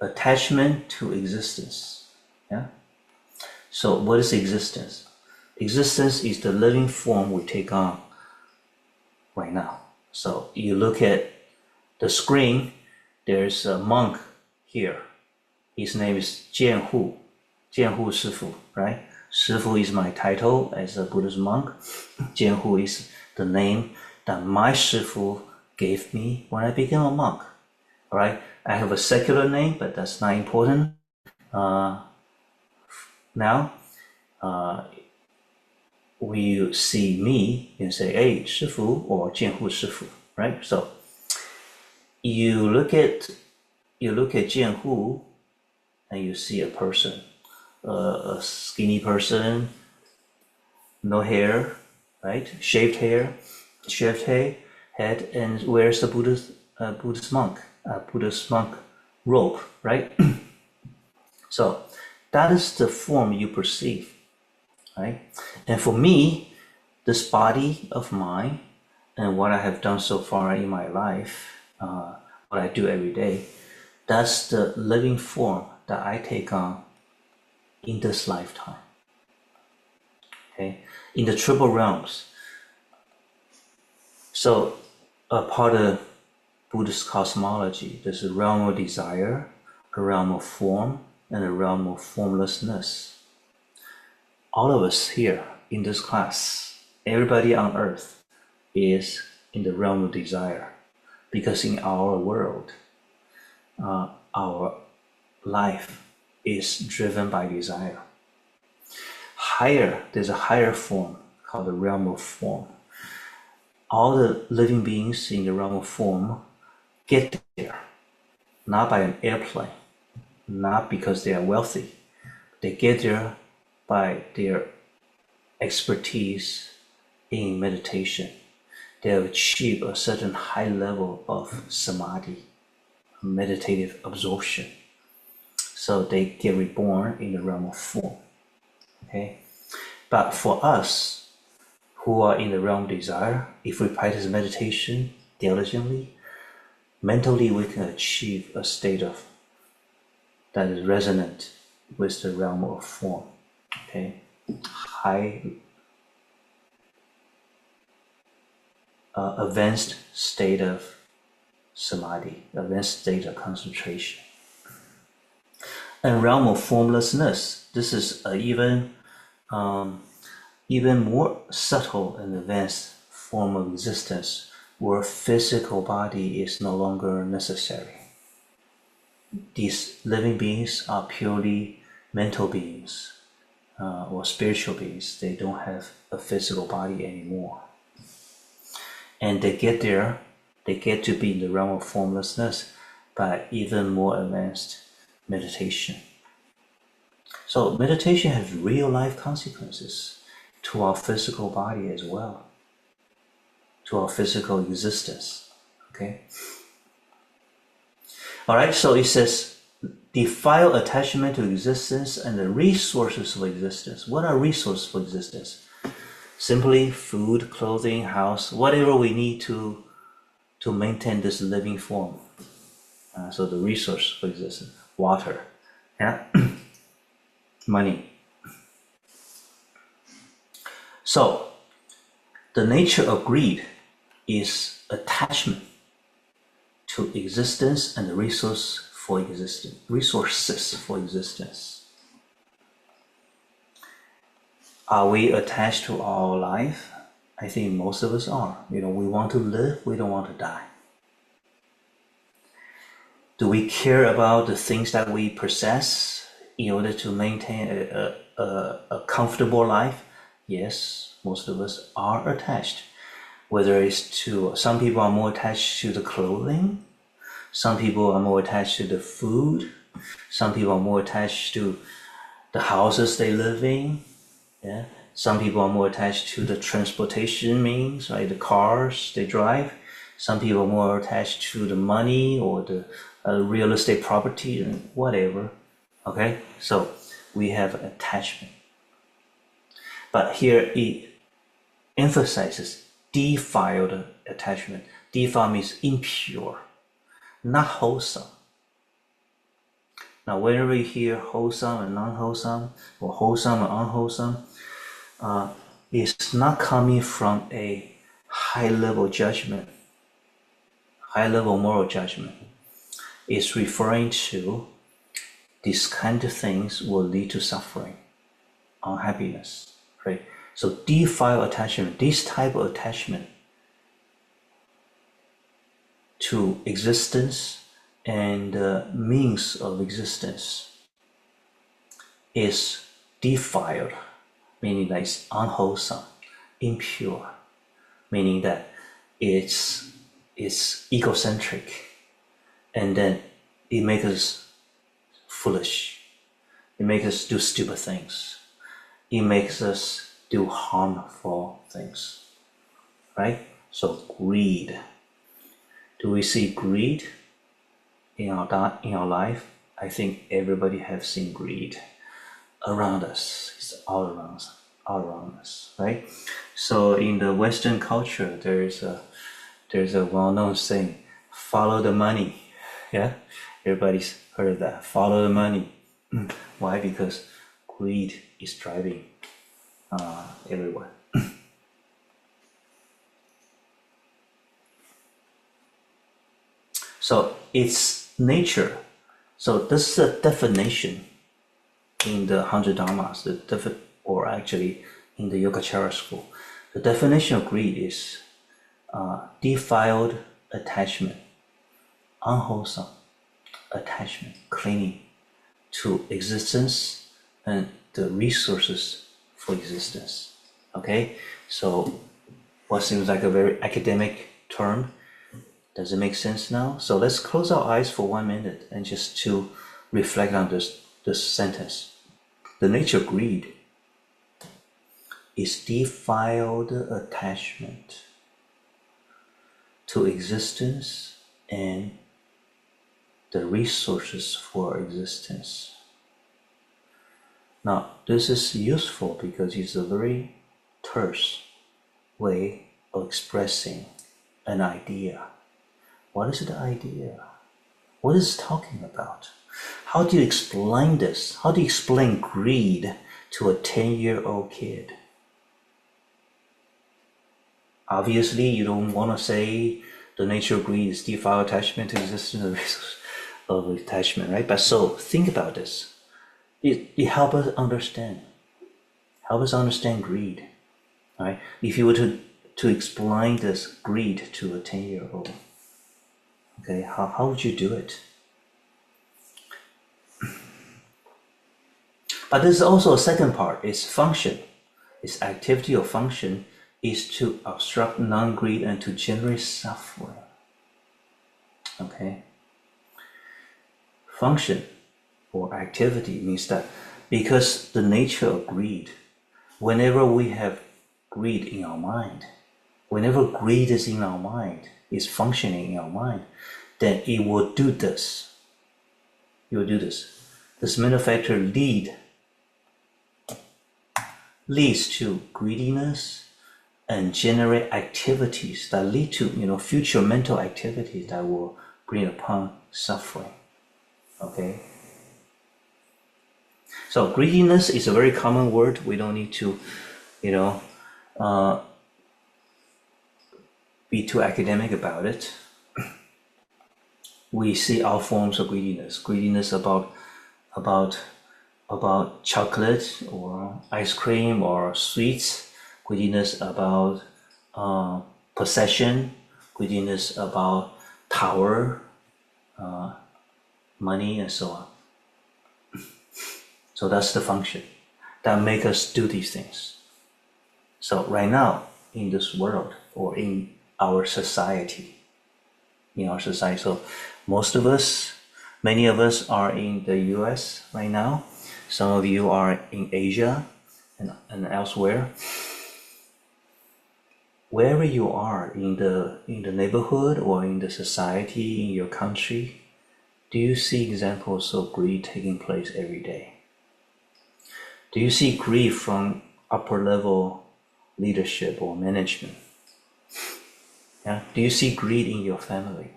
attachment to existence. Yeah. So what is existence? Existence is the living form we take on right now. So you look at the screen, there's a monk here. His name is JianHu Shifu, right? Shifu is my title as a Buddhist monk. JianHu is the name that my Shifu gave me when I became a monk. All right, I have a secular name, but that's not important. Now, when you see me, you say, "Hey, Shifu," or "JianHu Shifu," right? So you look at JianHu, and you see a person, a skinny person, no hair, right? Shaved head, and wears a Buddhist monk robe, right? So that is the form you perceive, right? And for me, this body of mine and what I have done so far in my life, what I do every day, that's the living form that I take on in this lifetime. Okay, in the triple realms. So a part of Buddhist cosmology, there's a realm of desire, a realm of form, and a realm of formlessness. All of us here in this class, everybody on earth is in the realm of desire, because in our world, our life is driven by desire. There's a higher form called the realm of form. All the living beings in the realm of form get there, not by an airplane, not because they are wealthy. They get there by their expertise in meditation. They have achieved a certain high level of samadhi, meditative absorption. So they get reborn in the realm of form. Okay? But for us who are in the realm of desire, if we practice meditation diligently, mentally we can achieve a state of that is resonant with the realm of form. Okay? High advanced state of samadhi, advanced state of concentration. And realm of formlessness, this is even more subtle and advanced form of existence, where physical body is no longer necessary. These living beings are purely mental beings or spiritual beings. They don't have a physical body anymore. And they get there, they get to be in the realm of formlessness by even more advanced meditation. So meditation has real life consequences to our physical body as well, to our physical existence. Okay? All right, so it says, defile attachment to existence and the resources of existence. What are resources for existence? Simply food, clothing, house, whatever we need to maintain this living form. So the resource for existence, water, yeah? Money. So the nature of greed is attachment to existence and the resources for existence. Are we attached to our life? I think most of us are. We want to live, we don't want to die. Do we care about the things that we possess in order to maintain a comfortable life? Yes, most of us are attached. Whether it's to, some people are more attached to the clothing, some people are more attached to the food, some people are more attached to the houses they live in. Yeah, some people are more attached to the transportation means, right? The cars they drive. Some people are more attached to the money or the real estate property and whatever. Okay, so we have attachment. But here it emphasizes defiled attachment. Defiled means impure, not wholesome. Now, whenever you hear wholesome and non-wholesome, or wholesome and unwholesome, it's not coming from a high-level judgment, high-level moral judgment. It's referring to these kind of things will lead to suffering, unhappiness, right? So defiled attachment, this type of attachment to existence and means of existence is defiled, meaning that it's unwholesome, impure, meaning that it's egocentric, and then it makes us foolish, it makes us do stupid things, it makes us do harmful things, right? So greed. Do we see greed in our life? I think everybody has seen greed around us. It's all around us, right? So in the Western culture, there's a well-known saying, follow the money. Yeah, everybody's heard of that. Follow the money. Why? Because greed is driving everyone. So it's nature. So this is a definition in the 100 Dharmas, or actually in the Yogacara school. The definition of greed is defiled attachment, unwholesome attachment, clinging to existence and the resources for existence. Okay, so what seems like a very academic term, does it make sense now? So let's close our eyes for 1 minute and just to reflect on this sentence. The nature of greed is defiled attachment to existence and the resources for existence. Now, this is useful because it's a very terse way of expressing an idea. What is the idea? What is it talking about? How do you explain this? How do you explain greed to a 10-year-old kid? Obviously, you don't want to say the nature of greed is defiled attachment to existence and resource of attachment, right? But so think about this. It helps us understand. Help us understand greed, right? If you were to explain this greed to a 10-year-old, okay, how would you do it? But there's also a second part, it's function. Its activity or function is to obstruct non-greed and to generate suffering. Okay? Function or activity means that because the nature of greed, whenever we have greed in our mind, whenever greed is in our mind, is functioning in our mind, then it will do this. It will do this. This manufacturer leads to greediness and generate activities that lead to future mental activities that will bring upon suffering. Okay. So greediness is a very common word. We don't need to, be too academic about it. We see all forms of greediness. Greediness about chocolate or ice cream or sweets. Greediness about possession. Greediness about power, money, and so on. So that's the function that make us do these things. So right now in this world or in our society, so many of us are in the US right now. Some of you are in Asia and elsewhere. Wherever you are in the neighborhood or in the society, in your country, do you see examples of greed taking place every day? Do you see greed from upper level leadership or management? Yeah? Do you see greed in your family?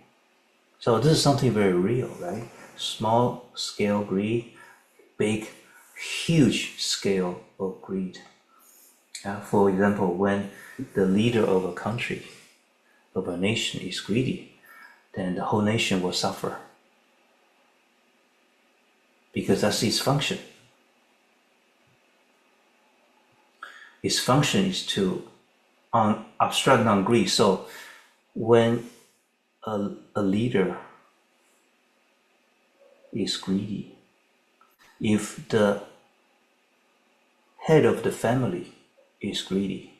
So this is something very real, right? Small scale greed, big, huge scale of greed. For example, when the leader of a country, of a nation is greedy, then the whole nation will suffer. Because that's its function. Its function is to obstruct non-greed. So when a leader is greedy, if the head of the family is greedy,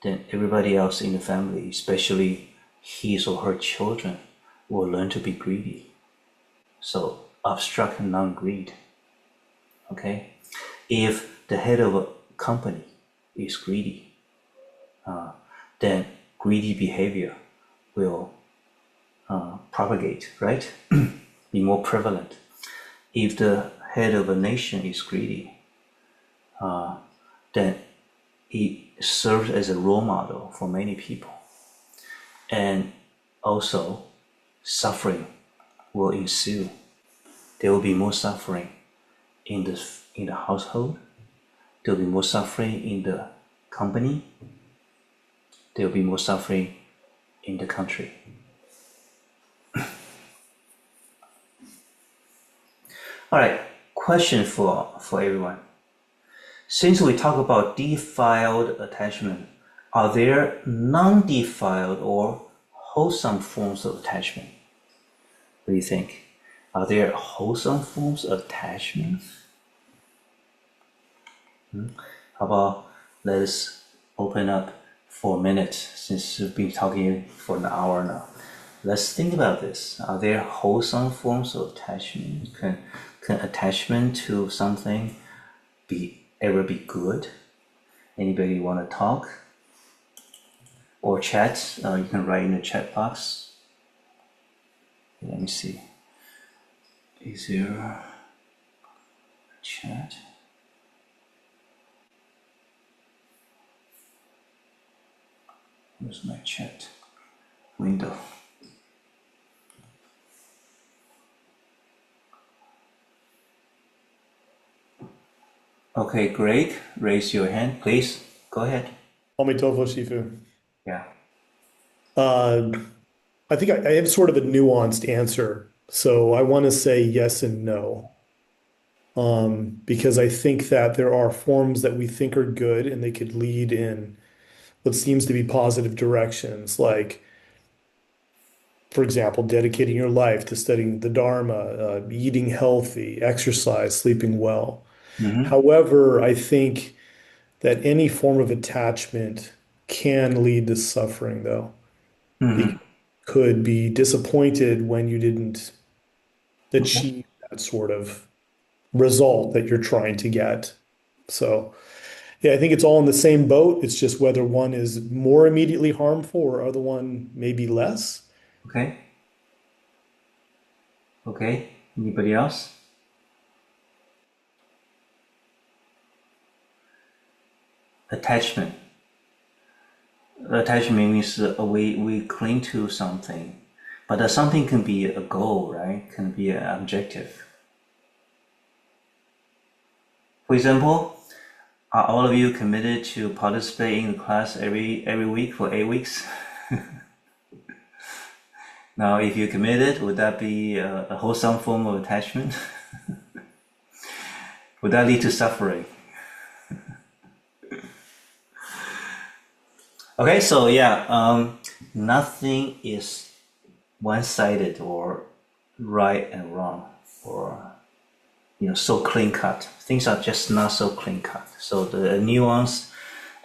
then everybody else in the family, especially his or her children, will learn to be greedy. So obstruct non-greed. Okay? If the head of a company is greedy, then greedy behavior will propagate, right? Be more prevalent. If the head of a nation is greedy, then he serves as a role model for many people. And also, suffering will ensue. There will be more suffering in the household. There will be more suffering in the company. There will be more suffering in the country. All right, question for everyone. Since we talk about defiled attachment, are there non-defiled or wholesome forms of attachment? What do you think? Are there wholesome forms of attachment? How about let us open up for a minute, since we've been talking for an hour now. Let's think about this. Are there wholesome forms of attachment? Can attachment to something ever be good? Anybody want to talk or chat? You can write in the chat box. Let me see. Is there a chat? Where's my chat window? Okay, Greg, raise your hand, please. Go ahead. Amitofo Shifu. Yeah. I think I have sort of a nuanced answer. So I want to say yes and no. Because I think that there are forms that we think are good and they could lead in what seems to be positive directions, like, for example, dedicating your life to studying the Dharma, eating healthy, exercise, sleeping well. However, I think that any form of attachment can lead to suffering, though. You could be disappointed when you didn't achieve that sort of result that you're trying to get. So, yeah, I think it's all in the same boat. It's just whether one is more immediately harmful or other one maybe less. Okay. Okay. Anybody else? Attachment. Attachment means we cling to something, but that something can be a goal, right? Can be an objective. For example, are all of you committed to participate in the class every week for 8 weeks? Now, if you're committed, would that be a wholesome form of attachment? Would that lead to suffering? Okay, so yeah, nothing is one-sided or right and wrong, or so clean-cut. Things are just not so clean-cut. So the nuanced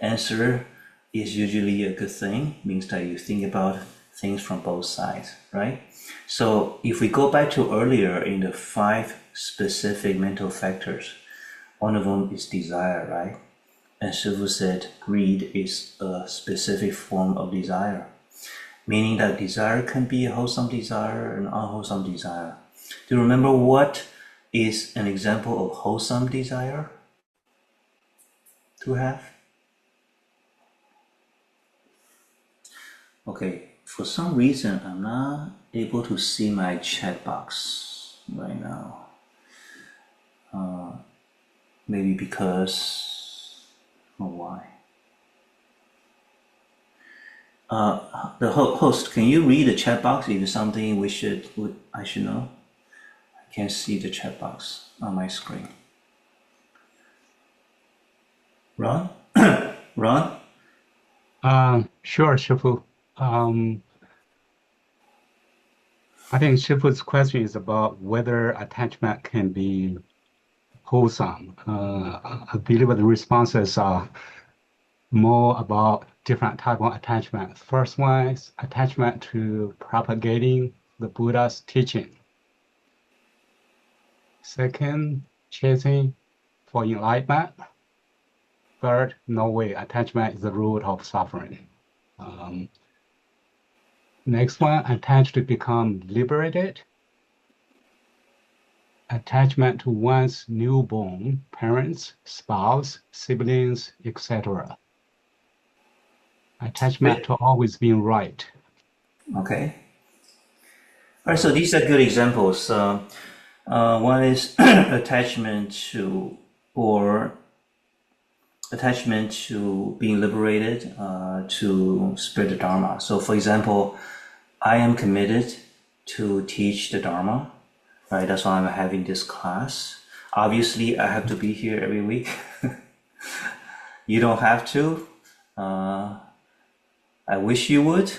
answer is usually a good thing. It means that you think about things from both sides, right? So if we go back to earlier in the 5 specific mental factors, one of them is desire, right? And Shifu said greed is a specific form of desire, meaning that desire can be a wholesome desire and unwholesome desire. Do you remember what is an example of wholesome desire to have? Okay, for some reason, I'm not able to see my chat box right now. Maybe because, or why? The host, can you read the chat box if it's something I should know? I can't see the chat box on my screen. Ron? Ron? Sure, Shifu. I think Shifu's question is about whether attachment can be wholesome. I believe the responses are more about different type of attachment. First one is attachment to propagating the Buddha's teaching. Second, chasing for enlightenment. Third, no way, attachment is the root of suffering. Next one, attached to become liberated. Attachment to one's newborn parents, spouse, siblings, etc. Attachment to always being right. Okay. All right, so these are good examples. One is attachment to being liberated, to spread the Dharma. So for example, I am committed to teach the Dharma, right? That's why I'm having this class. Obviously, I have to be here every week. You don't have to. I wish you would,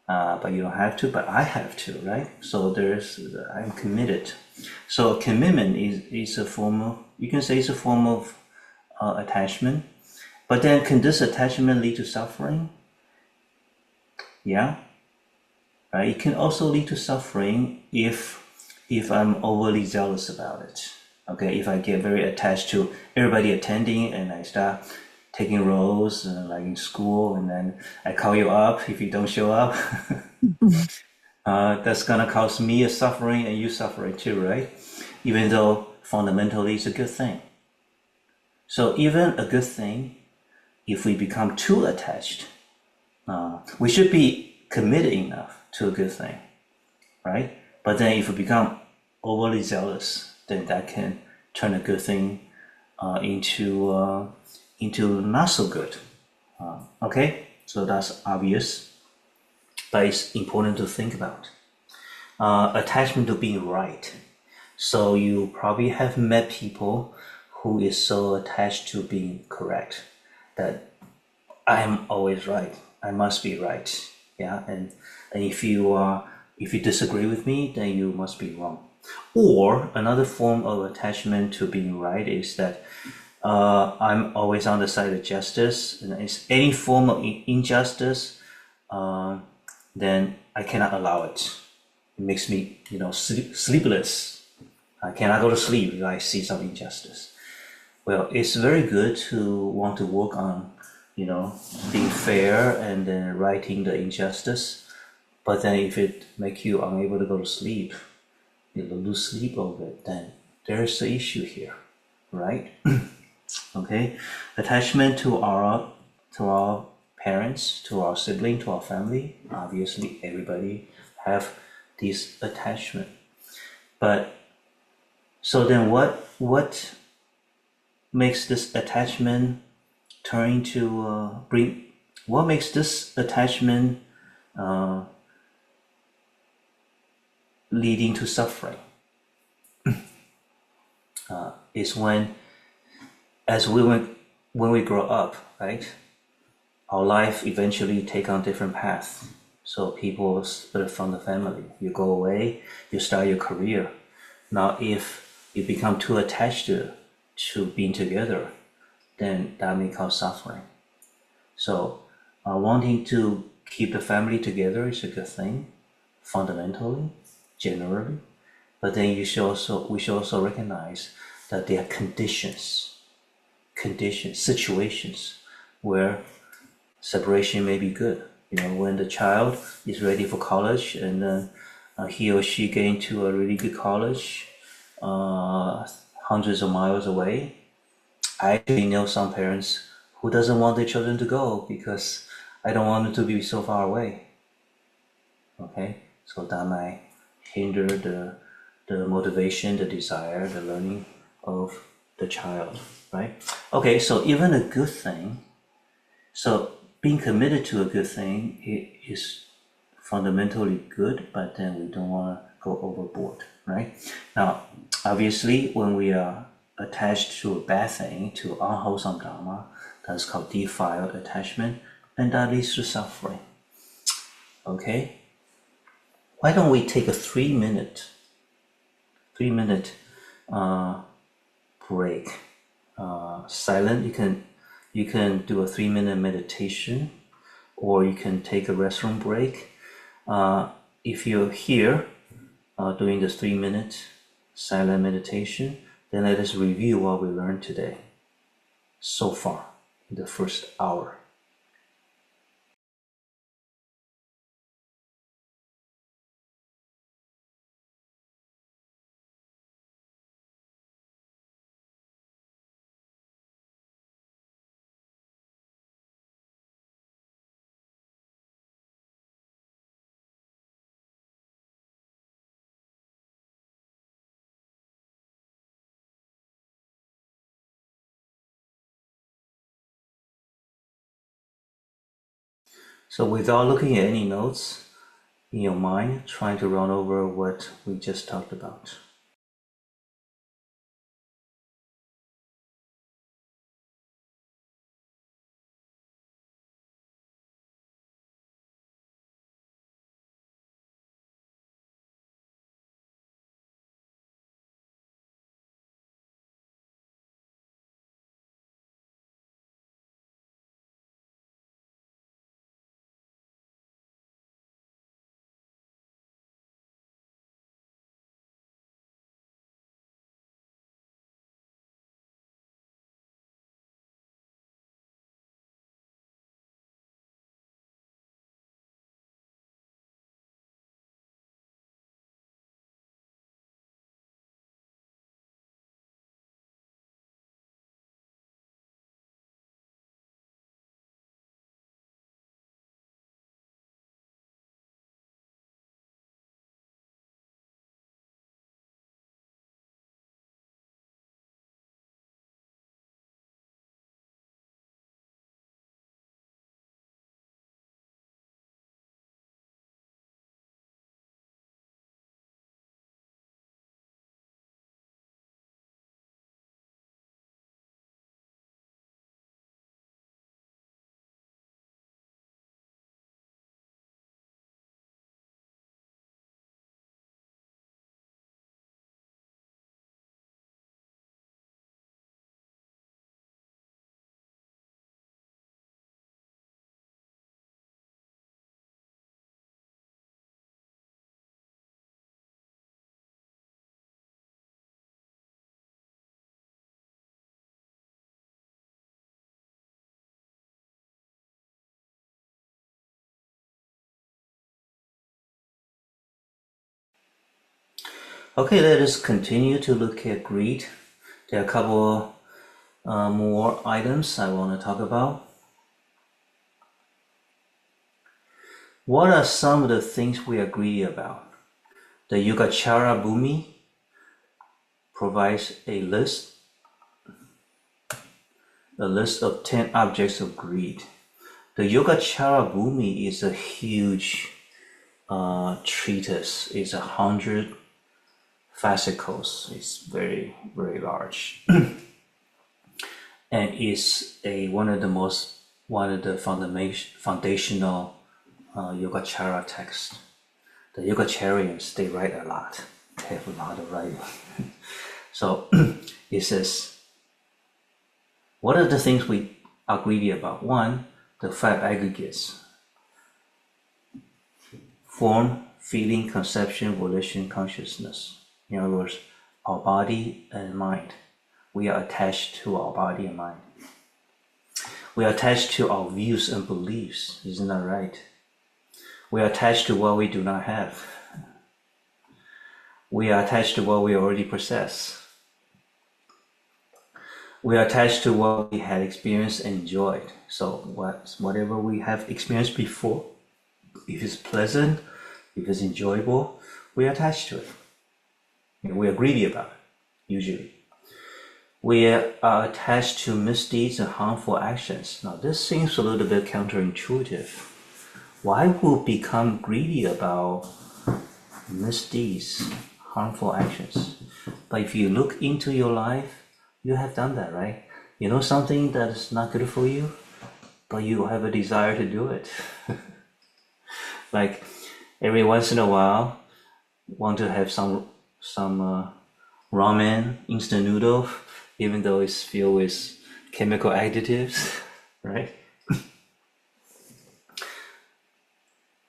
but you don't have to, but I have to, right? So I'm committed. So commitment is a form of, you can say it's a form of attachment. But then can this attachment lead to suffering? Yeah. Right? It can also lead to suffering if I'm overly zealous about it. Okay, if I get very attached to everybody attending and I start taking roles like in school, and then I call you up if you don't show up. That's gonna cause me a suffering and you suffering too, right? Even though fundamentally it's a good thing. So even a good thing, if we become too attached, we should be committed enough to a good thing, right? But then if we become overly zealous, then that can turn a good thing into not so good. Okay, so that's obvious, but it's important to think about. Attachment to being right. So you probably have met people who is so attached to being correct that I'm always right. I must be right. Yeah, and if you disagree with me, then you must be wrong. Or another form of attachment to being right is that I'm always on the side of justice, and it's any form of injustice, then I cannot allow it. It makes me, sleepless. I cannot go to sleep if I see some injustice. Well, it's very good to want to work on, being fair and then righting the injustice. But then if it makes you unable to go to sleep, you lose sleep over it, then there's the issue here, right? Okay, attachment to our parents, to our sibling, to our family. Obviously, everybody have this attachment. But so then, what makes this attachment turn into what makes this attachment leading to suffering? Is when we grow up, right? Our life eventually take on different paths. So people split from the family. You go away, you start your career. Now, if you become too attached to being together, then that may cause suffering. So wanting to keep the family together is a good thing, fundamentally, generally. But then we should also recognize that there are conditions, situations where separation may be good. When the child is ready for college and then he or she get into a really good college, hundreds of miles away. I actually know some parents who doesn't want their children to go because I don't want them to be so far away. Okay, so that might hinder the motivation, the desire, the learning of the child, right? Okay, so even a good thing, so being committed to a good thing, it is fundamentally good, but then we don't want to go overboard, right? Now, obviously, when we are attached to a bad thing, to unwholesome dharma, that's called defiled attachment, and that leads to suffering. Okay? Why don't we take a 3-minute break? Silent. You can do a 3-minute meditation, or you can take a restroom break. If you're here doing this 3-minute silent meditation, then let us review what we learned today so far in the first hour. So without looking at any notes in your mind, trying to run over what we just talked about. Okay, let us continue to look at greed. There are a couple more items I want to talk about. What are some of the things we are greedy about? The Yogacara Bhumi provides a list of 10 objects of greed. The Yogacara Bhumi is a huge treatise. It's 100 fascicles. It's very, very large, and is one of the foundational Yogacara texts. The Yogacharians, they write a lot. They have a lot of writing. So it says, what are the things we are greedy about? One, the 5 aggregates: form, feeling, conception, volition, consciousness. In other words, our body and mind. We are attached to our body and mind. We are attached to our views and beliefs. Isn't that right? We are attached to what we do not have. We are attached to what we already possess. We are attached to what we had experienced and enjoyed. So whatever we have experienced before, if it's pleasant, If it's enjoyable, we attach to it. We are greedy about it, usually. We are attached to misdeeds and harmful actions. Now, this seems a little bit counterintuitive. Why would we become greedy about misdeeds, harmful actions? But if you look into your life, you have done that, right? You know something that is not good for you, but you have a desire to do it. Like every once in a while, want to have some ramen, instant noodle, even though it's filled with chemical additives, right?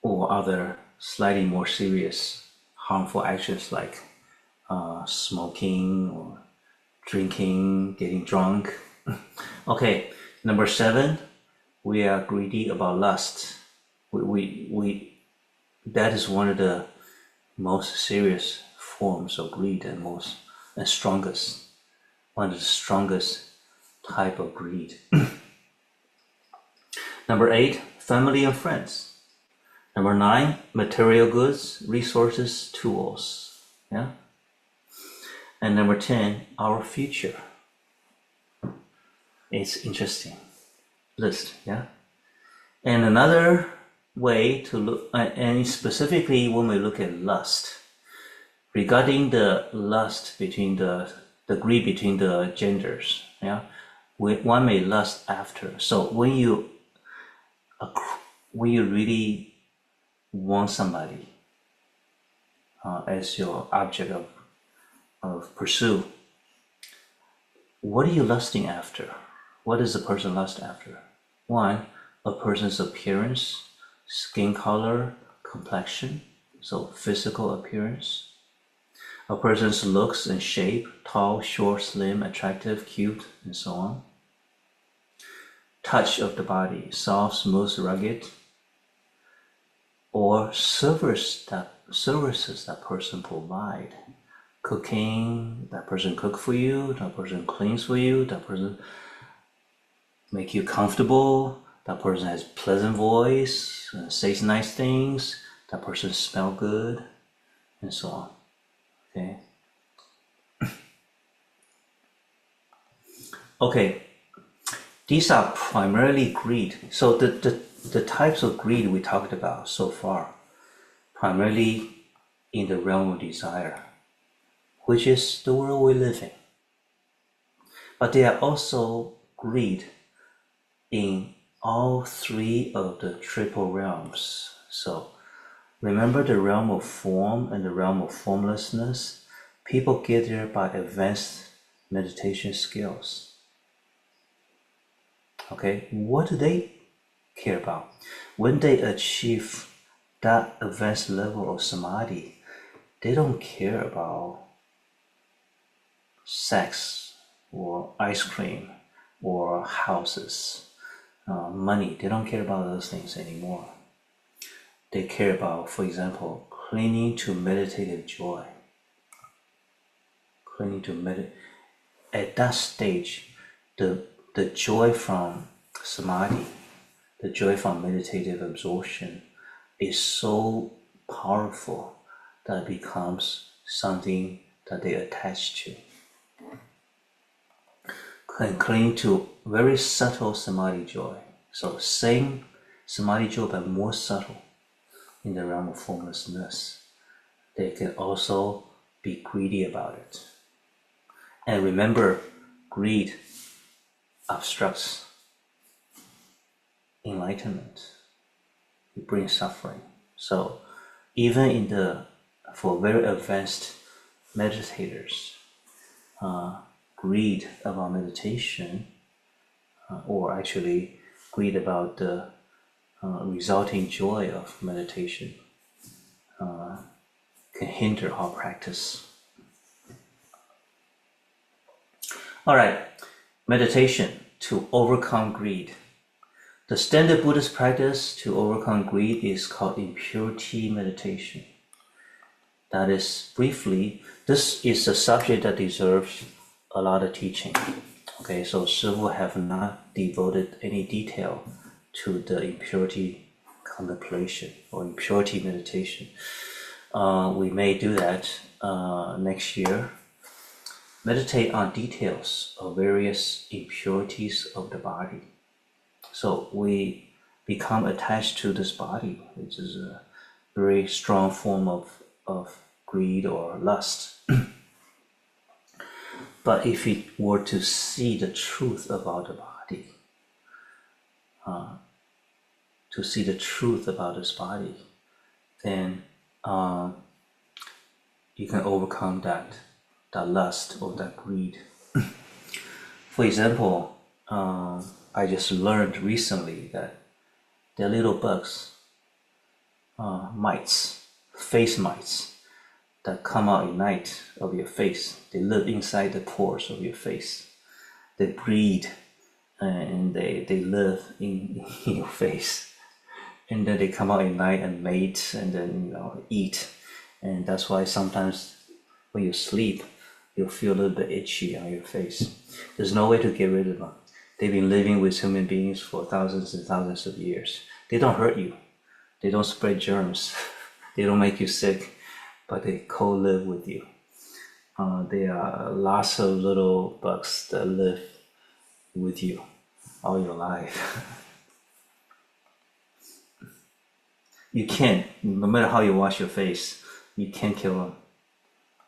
Or other slightly more serious, harmful actions like smoking or drinking, getting drunk. Okay, number 7, we are greedy about lust. That is one of the most serious forms of greed and strongest, one of the strongest type of greed. Number 8, family and friends. Number 9, material goods, resources, tools. Yeah. And number 10, our future. It's interesting list. Yeah. And another way to look, and specifically when we look at lust, regarding the lust between the greed between the genders. Yeah. One may lust after. So when you really want somebody as your object of pursuit, what are you lusting after? What does a person lust after? 1, a person's appearance, skin color, complexion, so physical appearance. A person's looks and shape, tall, short, slim, attractive, cute, and so on. Touch of the body, soft, smooth, rugged. Or services that person provide. Cooking, that person cook for you, that person cleans for you, that person make you comfortable, that person has pleasant voice, says nice things, that person smell good, and so on. Okay. Okay. These are primarily greed. So the types of greed we talked about so far, primarily in the realm of desire, which is the world we live in. But they are also greed in all 3 of the triple realms. So remember the realm of form and the realm of formlessness. People get there by advanced meditation skills. Okay, what do they care about? When they achieve that advanced level of samadhi, they don't care about sex or ice cream or houses, money. They don't care about those things anymore. They care about, for example, clinging to meditative joy. At that stage, the joy from samadhi, the joy from meditative absorption is so powerful that it becomes something that they attach to. Can cling to very subtle samadhi joy. So same samadhi joy but more subtle in the realm of formlessness. They can also be greedy about it. And remember, greed obstructs enlightenment. It brings suffering. So even for very advanced meditators, greed about meditation, or actually greed about the resulting joy of meditation, can hinder our practice. All right, meditation to overcome greed. The standard Buddhist practice to overcome greed is called impurity meditation. That is, briefly, this is a subject that deserves a lot of teaching. Okay, so Shifu have not devoted any detail to the impurity contemplation or impurity meditation. We may do that next year. Meditate on details of various impurities of the body. So we become attached to this body, which is a very strong form of greed or lust. But if we were to see the truth about the body, then you can overcome that lust or that greed. For example, I just learned recently that there are little bugs, mites, face mites, that come out at night of your face. They live inside the pores of your face. They breed and they live in your face. And then they come out at night and mate and then eat. And that's why sometimes when you sleep, you'll feel a little bit itchy on your face. There's no way to get rid of them. They've been living with human beings for thousands and thousands of years. They don't hurt you. They don't spread germs. They don't make you sick, but they co-live with you. There are lots of little bugs that live with you all your life. You can't, no matter how you wash your face, you can't kill them.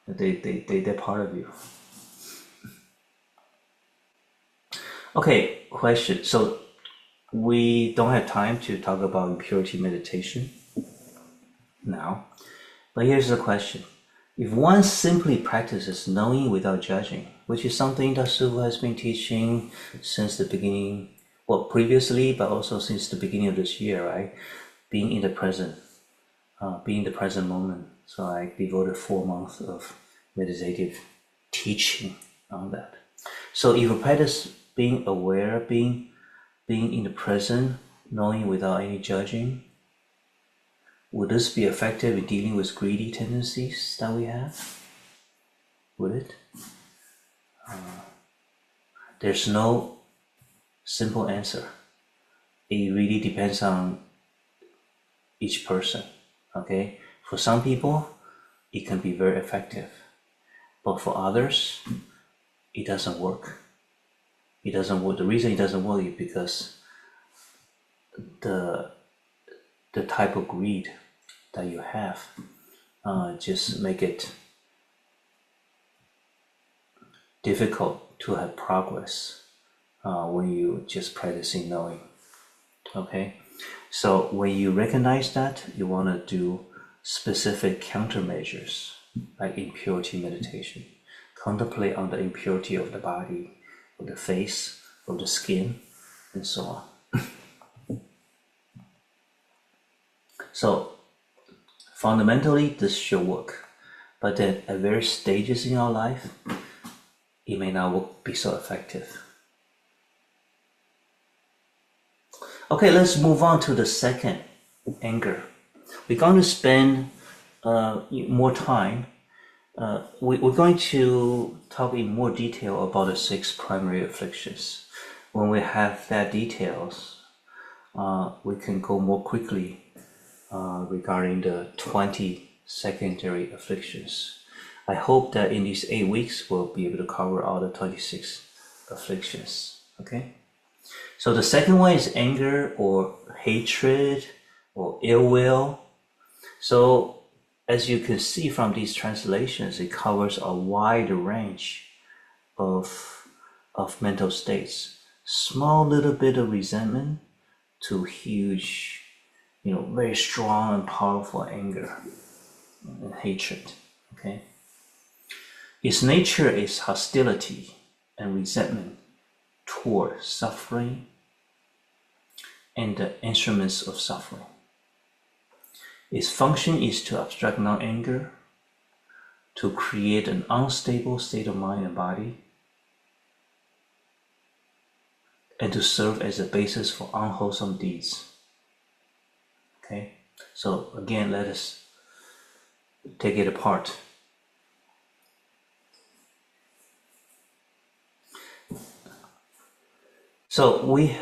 They're part of you. Okay, question. So we don't have time to talk about impurity meditation now, but here's the question. If one simply practices knowing without judging, which is something that Shifu has been teaching since the beginning, well, previously, but also since the beginning of this year, right? Being in the present, being in the present moment. So I devoted 4 months of meditative teaching on that. So if you practice being aware, being in the present, knowing without any judging, would this be effective in dealing with greedy tendencies that we have? Would it? There's no simple answer. It really depends on each person, okay? For some people, it can be very effective. But for others, it doesn't work. It doesn't work. The reason it doesn't work is because the type of greed that you have just make it difficult to have progress when you just practicing knowing. Okay, so when you recognize that, you want to do specific countermeasures like impurity meditation. Contemplate on the impurity of the body, of the face, of the skin, and so on. So fundamentally, this should work, but then at various stages in our life, it may not be so effective. Okay, let's move on to the second, anger. We're going to spend more time. We're going to talk in more detail about the 6 primary afflictions. When we have that details, we can go more quickly regarding the 20 secondary afflictions. I hope that in these 8 weeks, we'll be able to cover all the 26 afflictions, okay? So the second one is anger or hatred or ill will. So as you can see from these translations, it covers a wide range of mental states. Small little bit of resentment to huge, very strong and powerful anger and hatred, okay? Its nature is hostility and resentment toward suffering and the instruments of suffering. Its function is to obstruct non-anger, to create an unstable state of mind and body, and to serve as a basis for unwholesome deeds. Okay, so again, let us take it apart. So we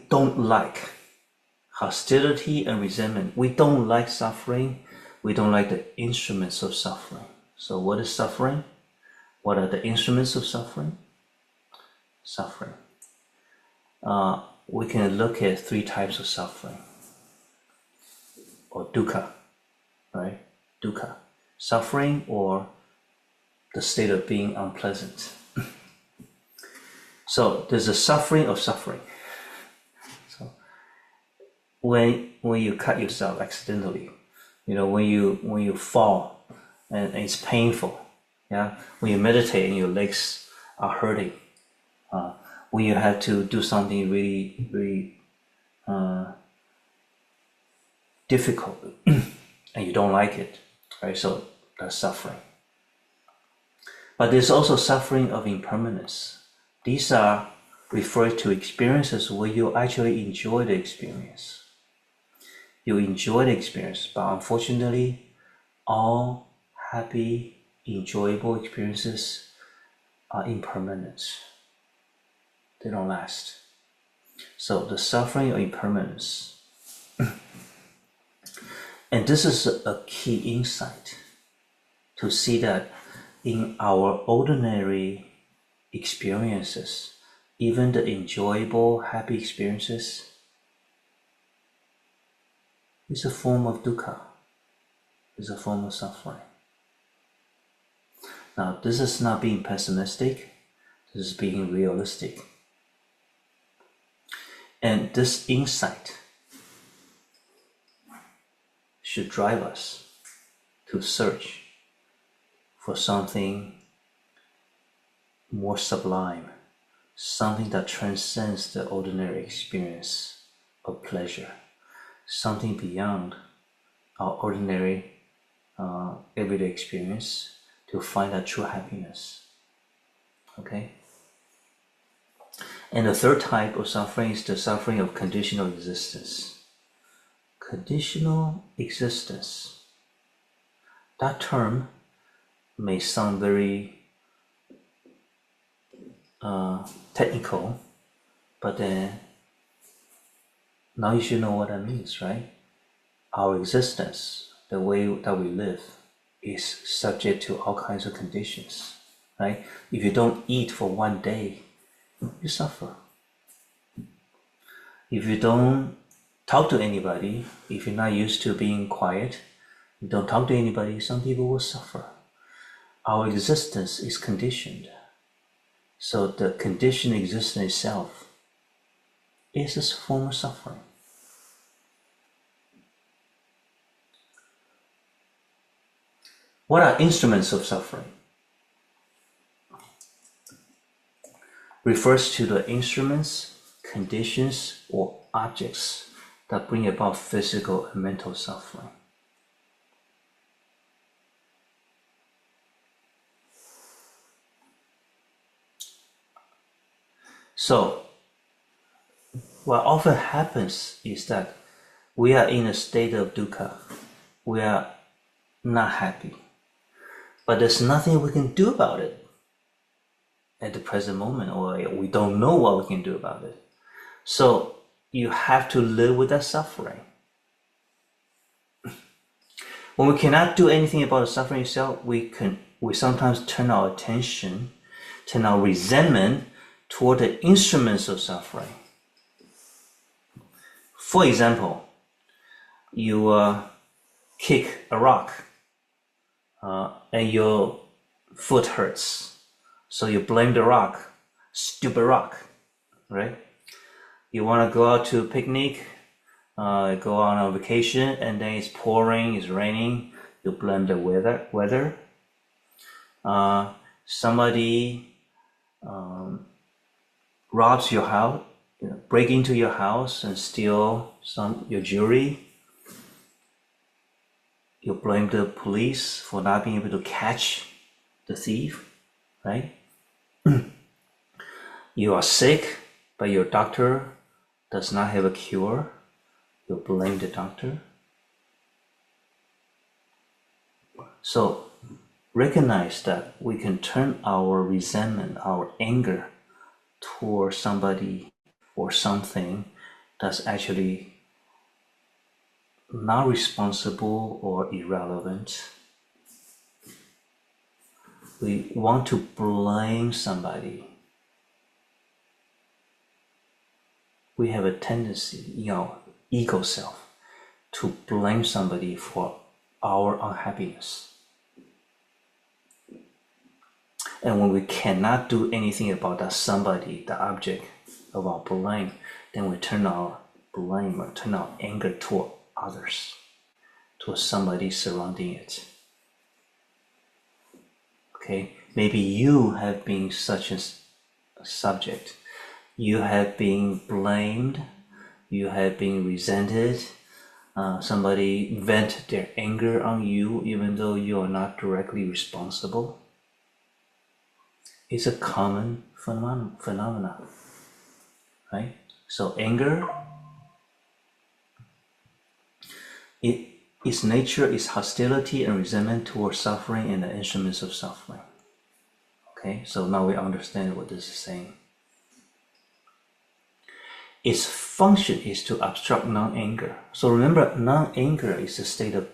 don't like hostility and resentment. We don't like suffering. We don't like the instruments of suffering. So what is suffering? What are the instruments of suffering? Suffering. We can look at 3 types of suffering, or dukkha, right? Dukkha, suffering or the state of being unpleasant. So there's a suffering of suffering. So when you cut yourself accidentally, when you fall and it's painful, yeah. When you meditate and your legs are hurting, when you have to do something really, really difficult and you don't like it, right? So that's suffering. But there's also suffering of impermanence. These are referred to experiences where you actually enjoy the experience. You enjoy the experience, but unfortunately, all happy, enjoyable experiences are impermanent. They don't last. So the suffering of impermanence. And this is a key insight to see that in our ordinary experiences, even the enjoyable, happy experiences, is a form of dukkha, is a form of suffering. Now, this is not being pessimistic, this is being realistic. And this insight should drive us to search for something more sublime, something that transcends the ordinary experience of pleasure, something beyond our ordinary everyday experience, to find that true happiness. Okay? And the 3rd type of suffering is the suffering of conditional existence. Conditional existence. That term may sound very technical, but then now you should know what that means, right? Our existence, the way that we live, is subject to all kinds of conditions, right? If you don't eat for 1 day, you suffer. If you don't talk to anybody, if you're not used to being quiet, you don't talk to anybody, some people will suffer. Our existence is conditioned. So the conditioned existence itself is a form of suffering. What are instruments of suffering? Refers to the instruments, conditions, or objects that bring about physical and mental suffering. So, what often happens is that we are in a state of dukkha. We are not happy. But there's nothing we can do about it at the present moment, or we don't know what we can do about it. So you have to live with that suffering. When we cannot do anything about the suffering itself, we sometimes turn our attention, turn our resentment toward the instruments of suffering. For example, you kick a rock and your foot hurts. So you blame the rock, stupid rock, right? You want to go out to a picnic, go on a vacation, and then it's pouring, it's raining. You blame the weather. Somebody robs your house, break into your house and steal your jewelry. You blame the police for not being able to catch the thief, right? You are sick, but your doctor does not have a cure. You blame the doctor. So recognize that we can turn our resentment, our anger toward somebody or something that's actually not responsible or irrelevant. We want to blame somebody. We have a tendency in our ego self to blame somebody for our unhappiness. And when we cannot do anything about that somebody, the object of our blame, then we turn our blame or turn our anger toward others, toward somebody surrounding it. Okay, maybe you have been such a subject. You have been blamed. You have been resented. Somebody vent their anger on you, even though you are not directly responsible. It's a common phenomenon, right? So anger, its nature is hostility and resentment towards suffering and the instruments of suffering. Okay, so now we understand what this is saying. Its function is to obstruct non-anger. So remember, non-anger is a state of...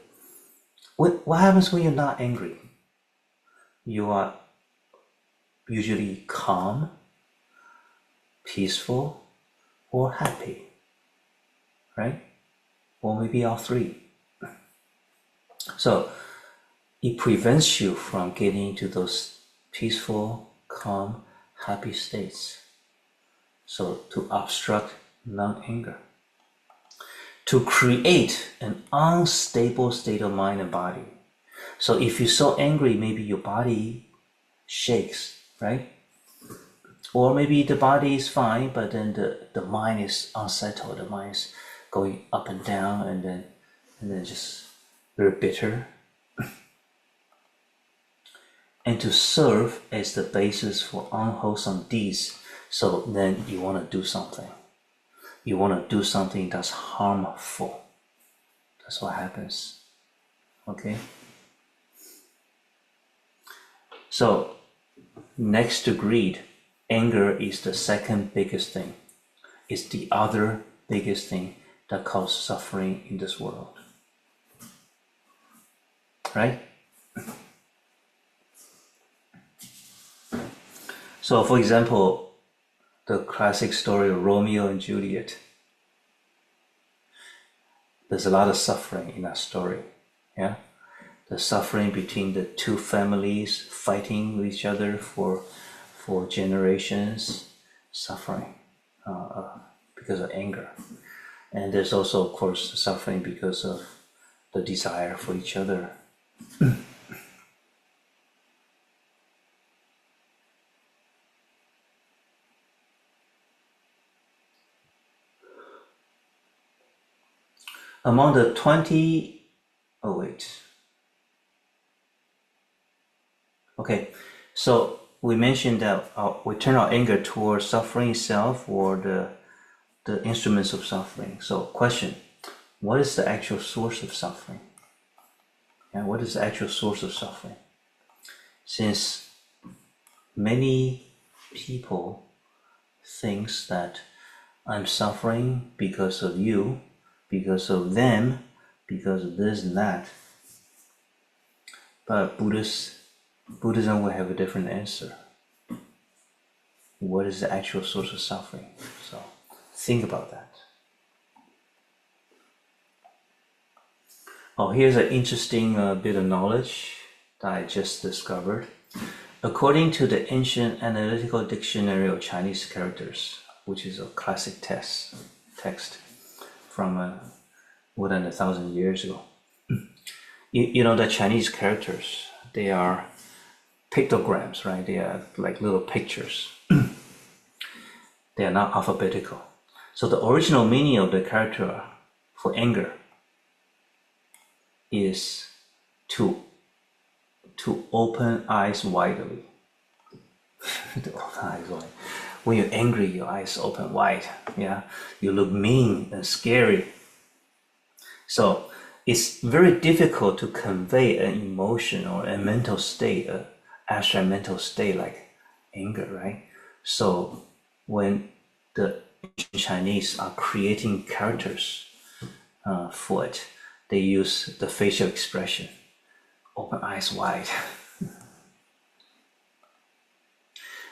What happens when you're not angry? You are usually calm, peaceful, or happy, right? Or maybe all three. So it prevents you from getting into those peaceful, calm, happy states. So to obstruct non-anger. To create an unstable state of mind and body. So if you're so angry, maybe your body shakes, right? Or maybe the body is fine, but then the mind is unsettled. The mind is going up and down, and then just very bitter. And to serve as the basis for unwholesome deeds. So then you want to do something. You want to do something that's harmful. That's what happens. Okay? So, next to greed, anger is the second biggest thing. It's the other biggest thing that causes suffering in this world. Right? So, for example, the classic story of Romeo and Juliet. There's a lot of suffering in that story. Yeah? The suffering between the two families fighting with each other for generations, suffering because of anger. And there's also, of course, suffering because of the desire for each other. Among the 20, okay, so we mentioned that we turn our anger towards suffering itself or the instruments of suffering. So question, what is the actual source of suffering? And what is the actual source of suffering? Since many people think that I'm suffering because of you, because of them, because of this and that. But Buddhism will have a different answer. What is the actual source of suffering? So think about that. Oh, here's an interesting bit of knowledge that I just discovered. According to the Ancient Analytical Dictionary of Chinese Characters, which is a classic text from more than 1,000 years ago. You know the Chinese characters, they are pictograms, right? They are like little pictures. They are not alphabetical. So the original meaning of the character for anger is to open eyes widely. To open eyes wide. When you're angry, your eyes open wide. Yeah, you look mean and scary. So it's very difficult to convey an emotion or a mental state, an abstract mental state like anger, right? So when the Chinese are creating characters for it, they use the facial expression, open eyes wide.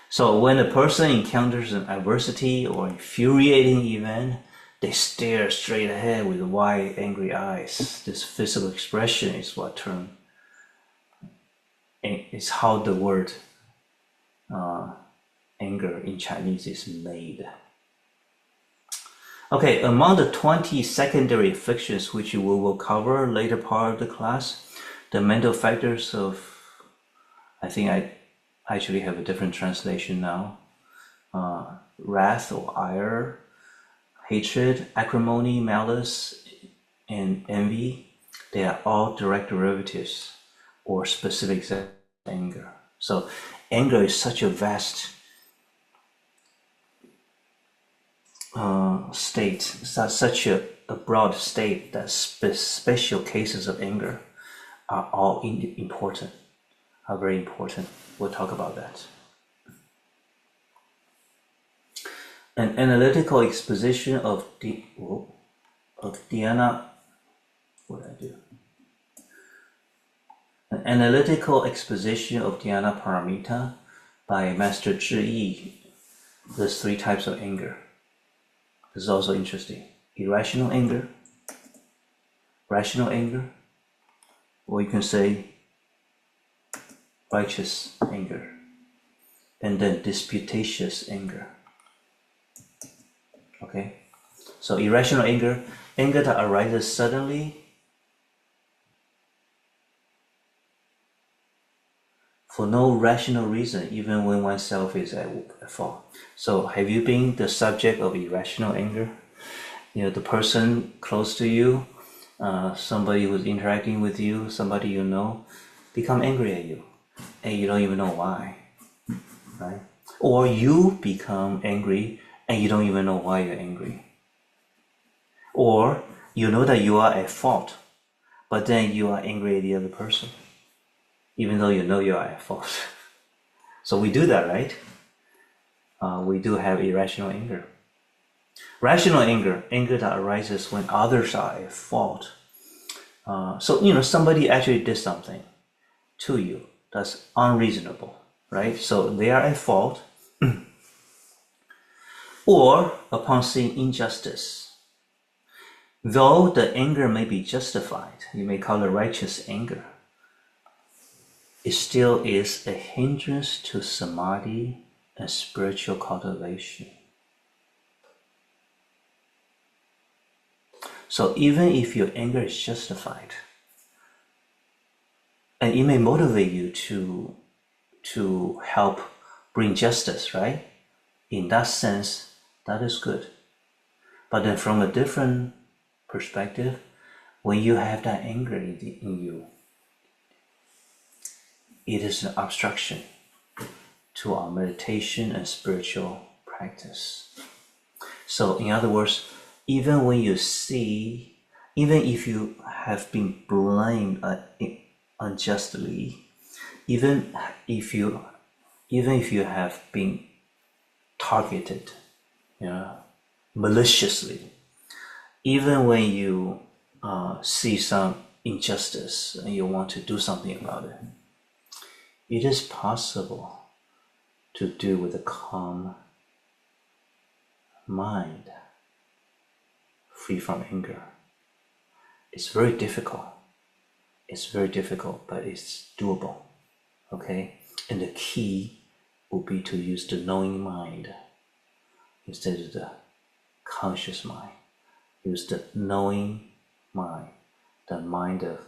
So when a person encounters an adversity or infuriating event, they stare straight ahead with wide, angry eyes. This physical expression is what it's how the word anger in Chinese is made. Okay, among the 20 secondary afflictions which we will cover later part of the class, the mental factors of, I think I actually have a different translation now, wrath or ire, hatred, acrimony, malice, and envy, they are all direct derivatives or specific anger. So anger is such a vast state, such a broad state that special cases of anger are all important, are very important. We'll talk about that. An analytical exposition of dhyana. What did I do? An analytical exposition of dhyana paramita by Master Zhiyi. There's 3 types of anger. This is also interesting. Irrational anger, rational anger, or you can say righteous anger, and then disputatious anger. Okay, so irrational anger, anger that arises suddenly for no rational reason, even when oneself is at fault. So have you been the subject of irrational anger? You know, the person close to you, somebody who's interacting with you, somebody you know, become angry at you, and you don't even know why, right? Or you become angry and you don't even know why you're angry. Or you know that you are at fault, but then you are angry at the other person, even though you know you are at fault. So we do that, right? We do have irrational anger. Rational anger, anger that arises when others are at fault. So, you know, somebody actually did something to you that's unreasonable, right? So they are at fault. Or upon seeing injustice. Though the anger may be justified, you may call it righteous anger, it still is a hindrance to samadhi and spiritual cultivation. So even if your anger is justified, and it may motivate you to help bring justice, right? In that sense, that is good. But then from a different perspective, when you have that anger in you, it is an obstruction to our meditation and spiritual practice. So in other words, even when you see, even if you have been blamed unjustly, even if you have been targeted, you know, maliciously, even when you see some injustice and you want to do something about it, it is possible to do with a calm mind, free from anger. It's very difficult. It's very difficult, but it's doable. Okay? And the key would be to use the knowing mind instead of the conscious mind. Use the knowing mind, the mind of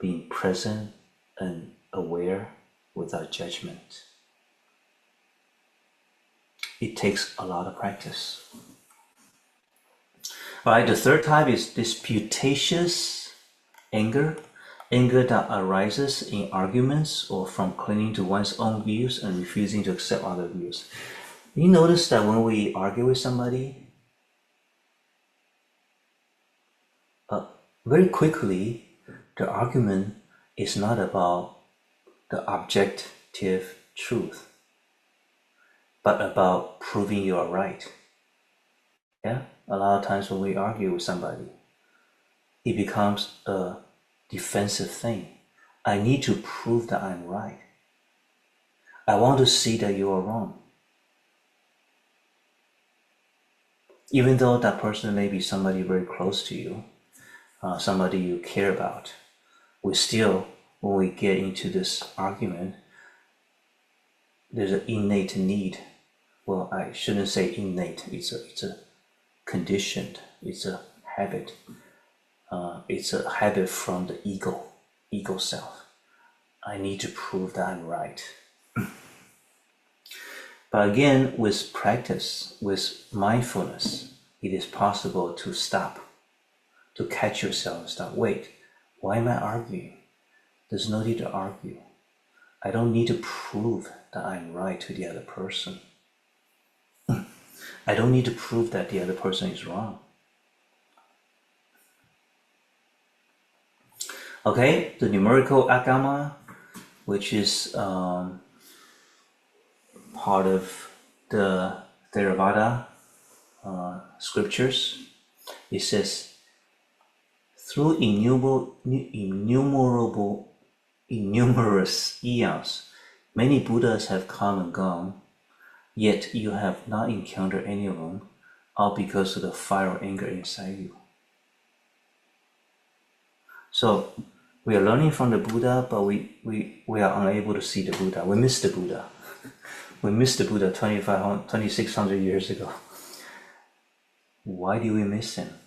being present and aware without judgment. It takes a lot of practice. All right, the third type is disputatious anger, anger that arises in arguments or from clinging to one's own views and refusing to accept other views. You notice that when we argue with somebody, very quickly, the argument is not about the objective truth, but about proving you are right. Yeah, a lot of times when we argue with somebody, it becomes a defensive thing. I need to prove that I'm right. I want to see that you are wrong. Even though that person may be somebody very close to you, somebody you care about, we still, when we get into this argument, there's an innate need. Well, I shouldn't say innate. It's a conditioned. It's a habit. It's a habit from the ego self. I need to prove that I'm right. But again, with practice, with mindfulness, it is possible to stop, to catch yourself and stop. Wait, why am I arguing? There's no need to argue. I don't need to prove that I'm right to the other person. I don't need to prove that the other person is wrong. Okay, the numerical agama, which is part of the Theravada scriptures, it says, through innumerous eons, many Buddhas have come and gone, yet you have not encountered any of them, all because of the fire of anger inside you. So we are learning from the Buddha, but we are unable to see the Buddha. We miss the Buddha. We missed the Buddha 2,600 years ago. Why do we miss him?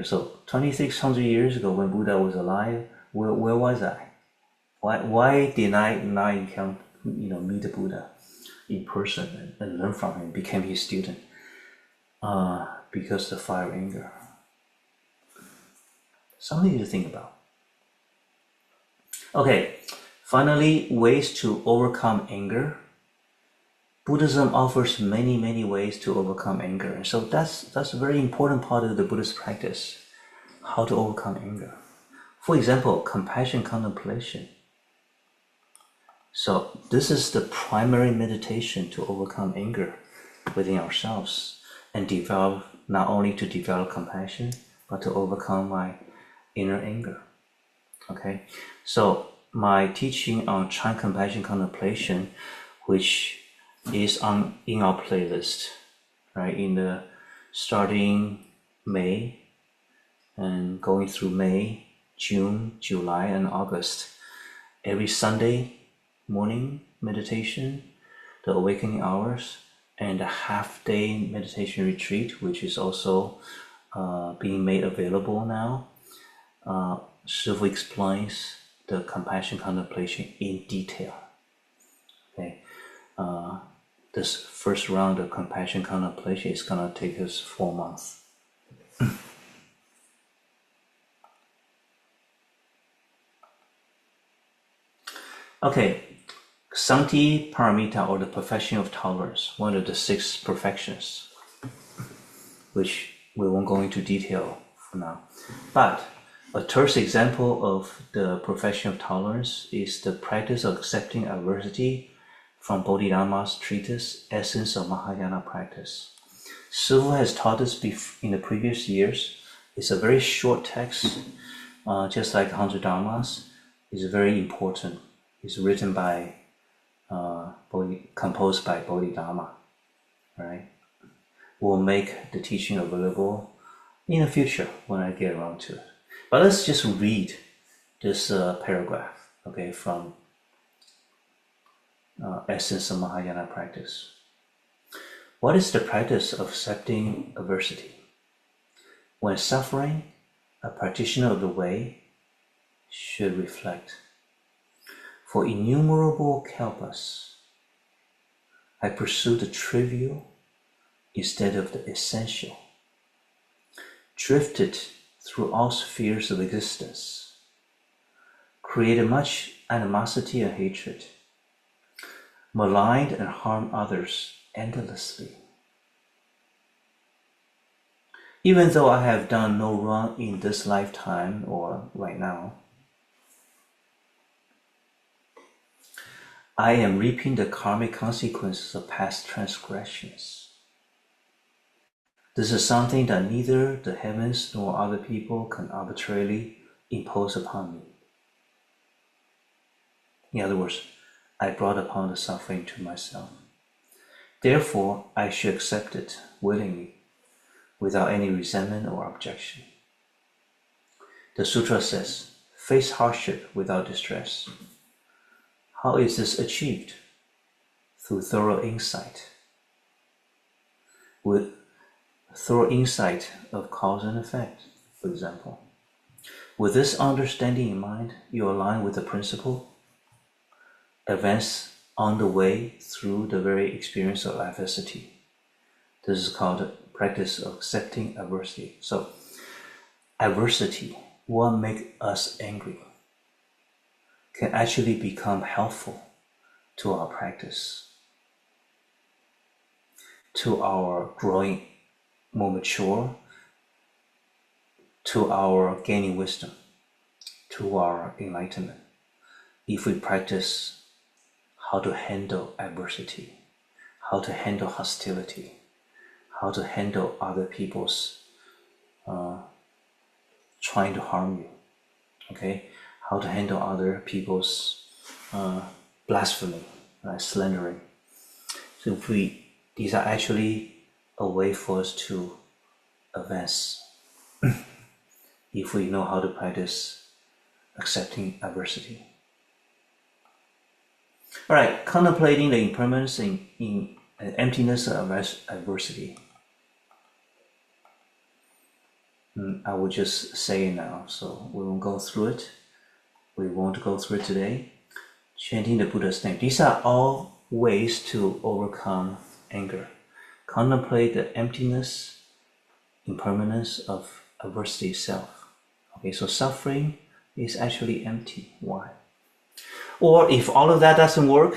So 2,600 years ago, when Buddha was alive, where was I? Why did I not encounter, meet the Buddha in person and learn from him, became his student? Because of the fire of anger. Something to think about. Okay, finally, ways to overcome anger. Buddhism offers many, many ways to overcome anger. And so that's a very important part of the Buddhist practice, how to overcome anger. For example, compassion contemplation. So this is the primary meditation to overcome anger within ourselves and develop, not only to develop compassion, but to overcome my inner anger. Okay, so my teaching on Chant Compassion Contemplation, which is in our playlist, right? In the starting May and going through May, June, July, and August. Every Sunday morning meditation, the awakening hours, and a half-day meditation retreat, which is also being made available now. Shifu explains the compassion contemplation in detail. Okay. This first round of compassion contemplation is going to take us 4 months. Okay, Santi Paramita, or the perfection of tolerance, one of the 6 perfections, which we won't go into detail for now. But a terse example of the perfection of tolerance is the practice of accepting adversity from Bodhidharma's treatise, Essence of Mahayana Practice. Shifu has taught us in the previous years. It's a very short text, just like Hundred Dharmas. It's very important. It's written by, composed by Bodhidharma, right? We'll make the teaching available in the future when I get around to it. But let's just read this paragraph, okay, from Essence of Mahayana Practice. What is the practice of accepting adversity? When suffering, a practitioner of the way should reflect. For innumerable kalpas, I pursue the trivial instead of the essential, drifted through all spheres of existence, created much animosity and hatred, maligned and harmed others endlessly. Even though I have done no wrong in this lifetime or right now, I am reaping the karmic consequences of past transgressions. This is something that neither the heavens nor other people can arbitrarily impose upon me. In other words, I brought upon the suffering to myself. Therefore, I should accept it willingly, without any resentment or objection. The sutra says, face hardship without distress. How is this achieved? Through thorough insight. With thorough insight of cause and effect, for example. With this understanding in mind, you align with the principle, advance on the way through the very experience of adversity. This is called the practice of accepting adversity. So, adversity, what makes us angry, can actually become helpful to our practice, to our growing more mature, to our gaining wisdom, to our enlightenment. If we practice how to handle adversity, how to handle hostility, how to handle other people's trying to harm you, okay? How to handle other people's blasphemy, right? Slandering. So these are actually a way for us to advance if we know how to practice accepting adversity. All right, contemplating the impermanence in emptiness of adversity. I will just say it now, so we won't go through it. We won't go through it today. Chanting the Buddha's name. These are all ways to overcome anger. Contemplate the emptiness, impermanence of adversity itself. Okay, so suffering is actually empty. Why? Or if all of that doesn't work,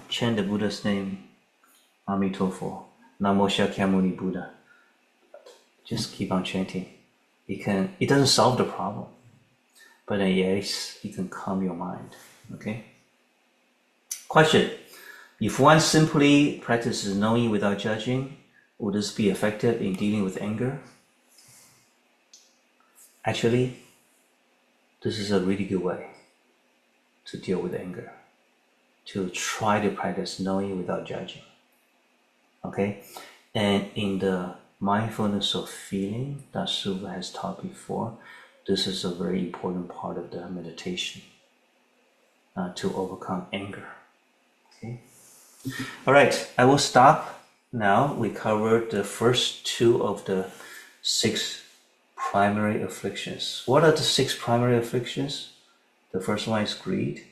chant the Buddha's name, Amitofo, Namo Shakyamuni Buddha. Just keep on chanting. It doesn't solve the problem, but yes, it can calm your mind. Okay? Question: if one simply practices knowing without judging, would this be effective in dealing with anger? Actually, this is a really good way to deal with anger, to try to practice knowing without judging. Okay? And in the mindfulness of feeling that Shifu has taught before, this is a very important part of the meditation to overcome anger. Okay? All right, I will stop now. We covered the first two of the 6 primary afflictions. What are the 6 primary afflictions? The first one is greed.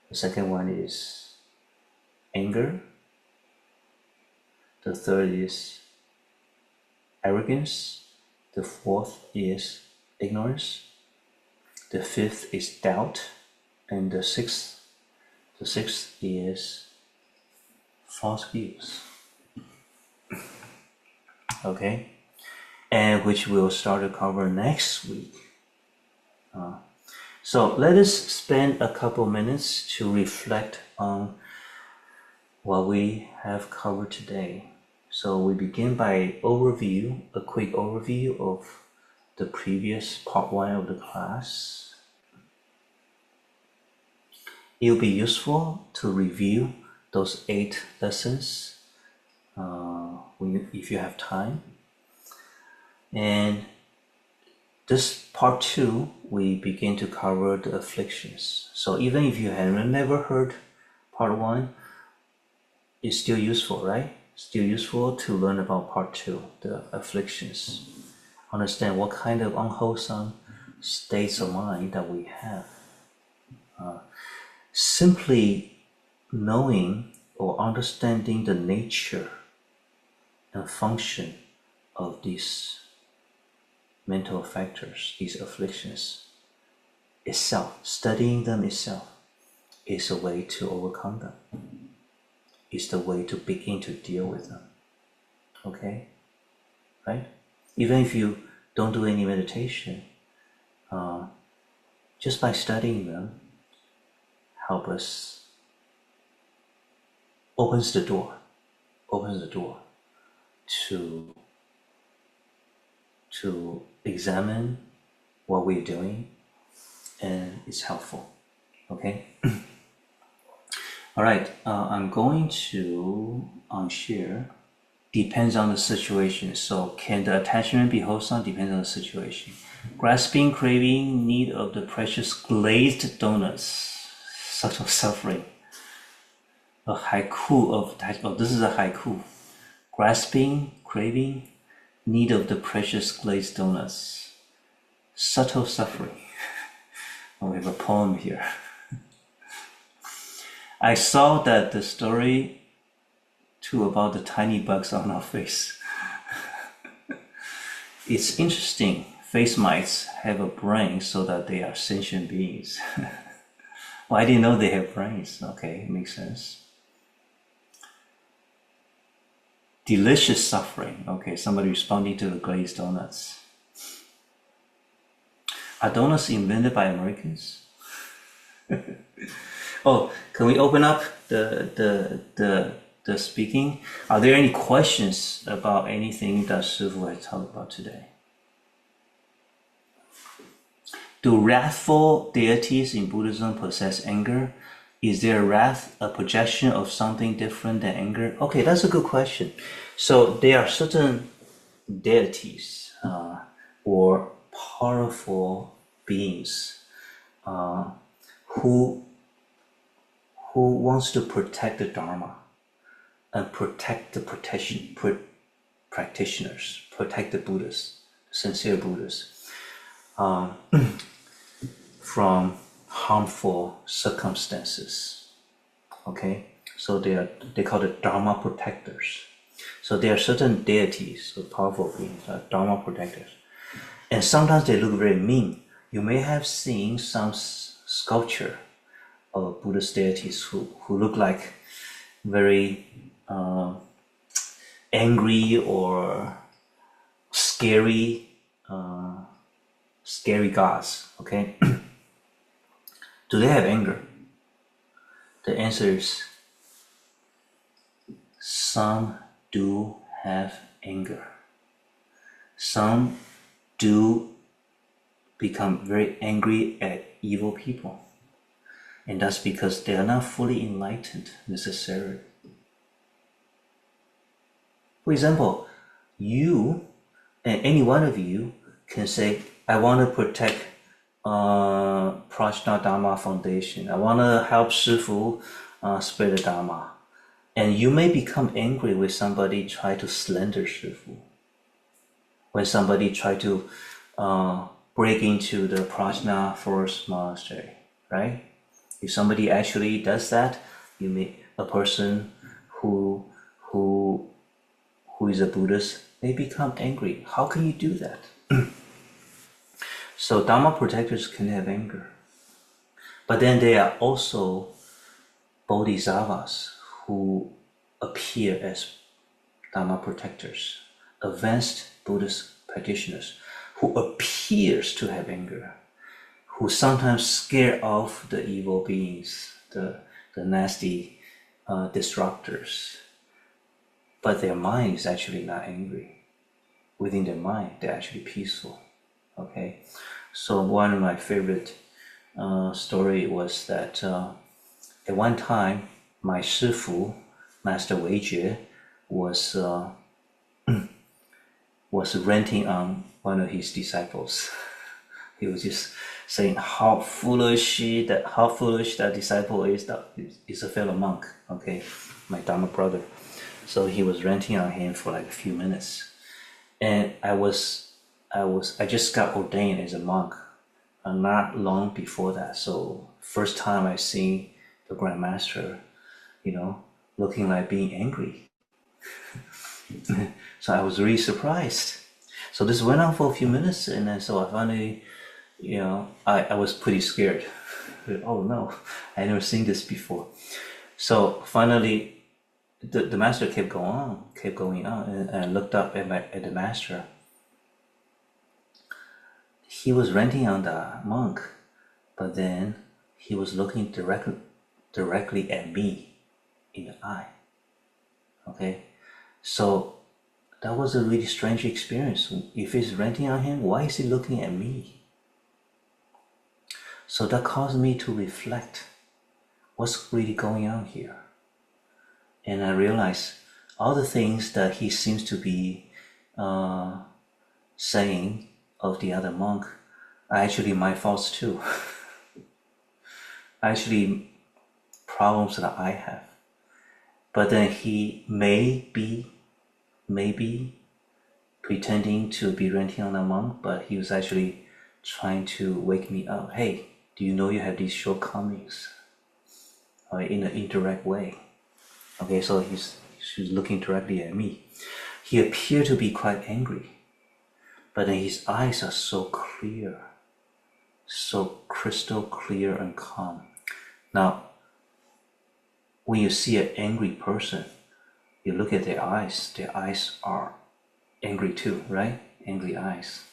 The second one is anger. The third is arrogance. The fourth is ignorance. The fifth is doubt. And the sixth is false views. Okay? And which we'll start to cover next week. So let us spend a couple minutes to reflect on what we have covered today. So we begin by a quick overview of the previous part 1 of the class. It'll be useful to review those 8 lessons if you have time. And this part 2, we begin to cover the afflictions. So even if you have never heard part 1, it's still useful, right? Still useful to learn about part 2, the afflictions. Understand what kind of unwholesome states of mind that we have. Simply knowing or understanding the nature and function of these mental factors, these afflictions itself, studying them itself, is a way to overcome them. Is the way to begin to deal with them. Okay? Right? Even if you don't do any meditation, just by studying them, help us, opens the door to to examine what we're doing, and it's helpful. Okay. All right, I'm going to unshare. Depends on the situation. So can the attachment be wholesome? Depends on the situation. Grasping, craving, need of the precious glazed donuts, subtle suffering. A haiku of attachment. Oh, this is a haiku. Grasping, craving, need of the precious glazed donuts, subtle suffering. Oh, we have a poem here. I saw that the story too about the tiny bugs on our face. It's interesting. Face mites have a brain so that they are sentient beings. Well, I didn't know they have brains. Okay, makes sense. Delicious suffering. Okay, somebody responding to the glazed donuts. Are donuts invented by Americans? Oh, can we open up the speaking? Are there any questions about anything that Shifu has talked about today? Do wrathful deities in Buddhism possess anger? Is their wrath a projection of something different than anger? Okay, that's a good question. So there are certain deities or powerful beings who wants to protect the Dharma and protect the practitioners, protect the Buddhists, sincere Buddhists, from harmful circumstances. Okay, so they call it Dharma protectors. So there are certain deities or powerful beings, Dharma protectors, and sometimes they look very mean. You may have seen some sculpture of Buddhist deities who look like very angry or scary gods. Okay. Do they have anger? The answer is some do have anger. Some do become very angry at evil people. And that's because they are not fully enlightened necessarily. For example, you and any one of you can say, I want to protect Prajna Dharma Foundation. I want to help Shifu spread the Dharma. And you may become angry when somebody try to slander Shifu. When somebody try to break into the Prajna Forest Monastery, right? If somebody actually does that, a person who is a Buddhist may become angry. How can you do that? So Dharma protectors can have anger. But then there are also bodhisattvas who appear as Dharma protectors, advanced Buddhist practitioners who appears to have anger, who sometimes scare off the evil beings, the nasty disruptors. But their mind is actually not angry. Within their mind, they're actually peaceful. Okay, so one of my favorite story was that at one time, my Shifu, Master Weijie, was ranting on one of his disciples. He was just saying how foolish that disciple is. That is a fellow monk. Okay, my Dharma brother. So he was ranting on him for like a few minutes, and I just got ordained as a monk not long before that. So first time I seen the Grand Master, looking like being angry. So I was really surprised. So this went on for a few minutes, and then so I finally, I was pretty scared. Oh no, I never seen this before. So finally, the master kept going on, and I looked up at the master. He was ranting on the monk, but then he was looking directly at me in the eye. Okay, so that was a really strange experience. If it's renting on him, why is he looking at me? So that caused me to reflect what's really going on here. And I realized all the things that he seems to be saying of the other monk are actually my faults too. Actually, problems that I have. But then he may be pretending to be renting on a monk, but he was actually trying to wake me up. Hey, do you know you have these shortcomings? In an indirect way. Okay, so he's looking directly at me. He appeared to be quite angry, but then his eyes are so clear, so crystal clear and calm. Now, when you see an angry person, you look at their eyes are angry too, right? Angry eyes.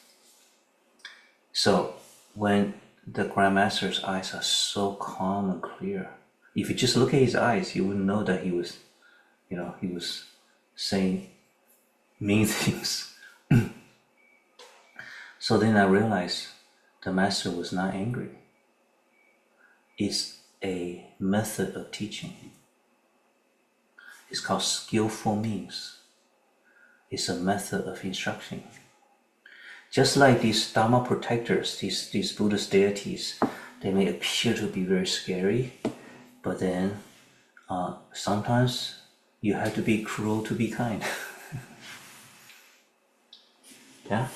So when the Grandmaster's eyes are so calm and clear, if you just look at his eyes, you wouldn't know that he was saying mean things. So then I realized the Master was not angry. It's a method of teaching. It's called skillful means. It's a method of instruction. Just like these Dharma protectors, these Buddhist deities, they may appear to be very scary, but then sometimes you have to be cruel to be kind. Yeah,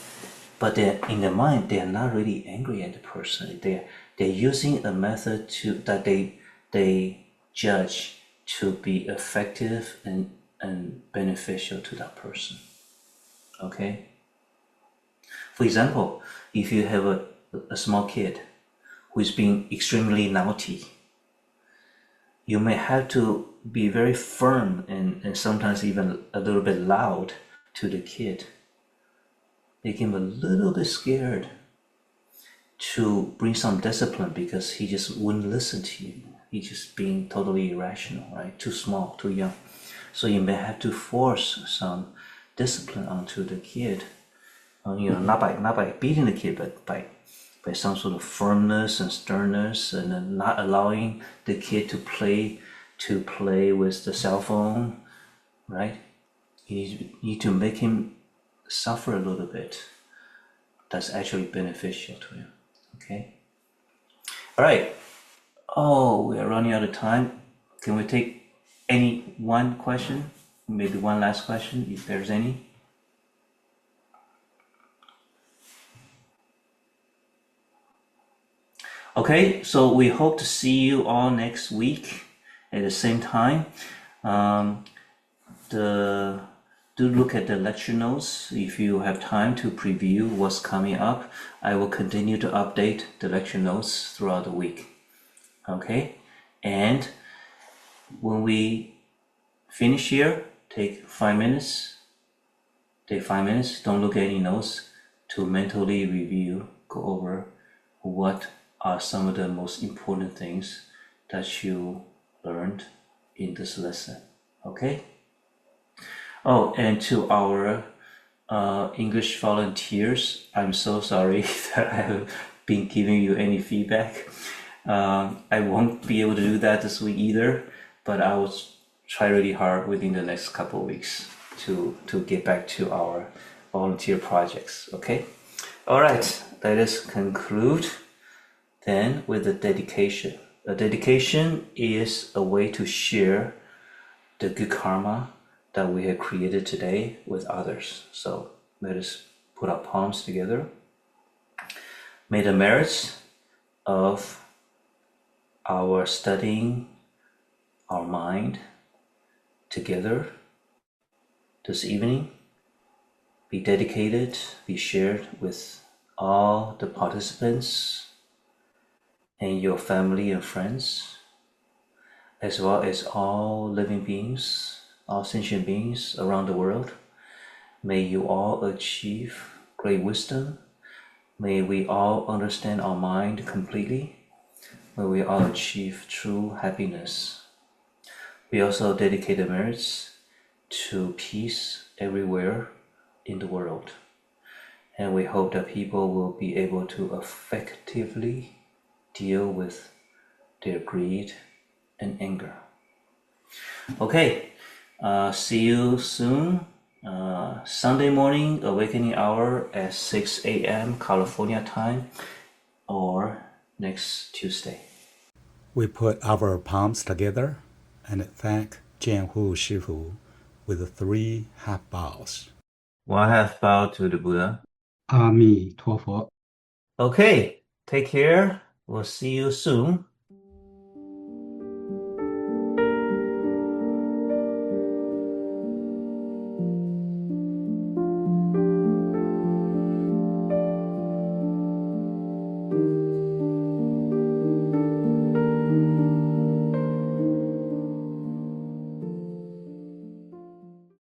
but in their mind, they are not really angry at the person. They're using a method that they judge to be effective and beneficial to that person. Okay. For example, if you have a small kid who is being extremely naughty, you may have to be very firm and sometimes even a little bit loud to the kid. Make him a little bit scared to bring some discipline because he just wouldn't listen to you. He's just being totally irrational, right? Too small, too young. So you may have to force some discipline onto the kid. Not by beating the kid, but by some sort of firmness and sternness, and then not allowing the kid to play with the cell phone, right? You need to make him suffer a little bit. That's actually beneficial to him. Okay. All right. Oh, we are running out of time. Can we take one question? Maybe one last question, if there's any. Okay, so we hope to see you all next week at the same time. Do look at the lecture notes if you have time to preview what's coming up. I will continue to update the lecture notes throughout the week. Okay, and when we finish here, take 5 minutes. Don't look at any notes to mentally review, go over what are some of the most important things that you learned in this lesson. Okay? Oh, and to our English volunteers, I'm so sorry that I have been giving you any feedback. I won't be able to do that this week either, but I will try really hard within the next couple of weeks to get back to our volunteer projects. Okay? All right, let us conclude then with the dedication. A dedication is a way to share the good karma that we have created today with others. So let us put our palms together. May the merits of our studying our mind together this evening be dedicated, be shared with all the participants and your family and friends, as well as all living beings, all sentient beings around the world. May you all achieve great wisdom. May we all understand our mind completely. May we all achieve true happiness. We also dedicate the merits to peace everywhere in the world. And we hope that people will be able to effectively deal with their greed and anger. Okay, see you soon. Sunday morning awakening hour at 6 a.m. California time, or next Tuesday. We put our palms together and thank JianHu Shifu with 3 half bows. 1 half bow to the Buddha. 阿弥陀佛。 Okay, take care. We'll see you soon.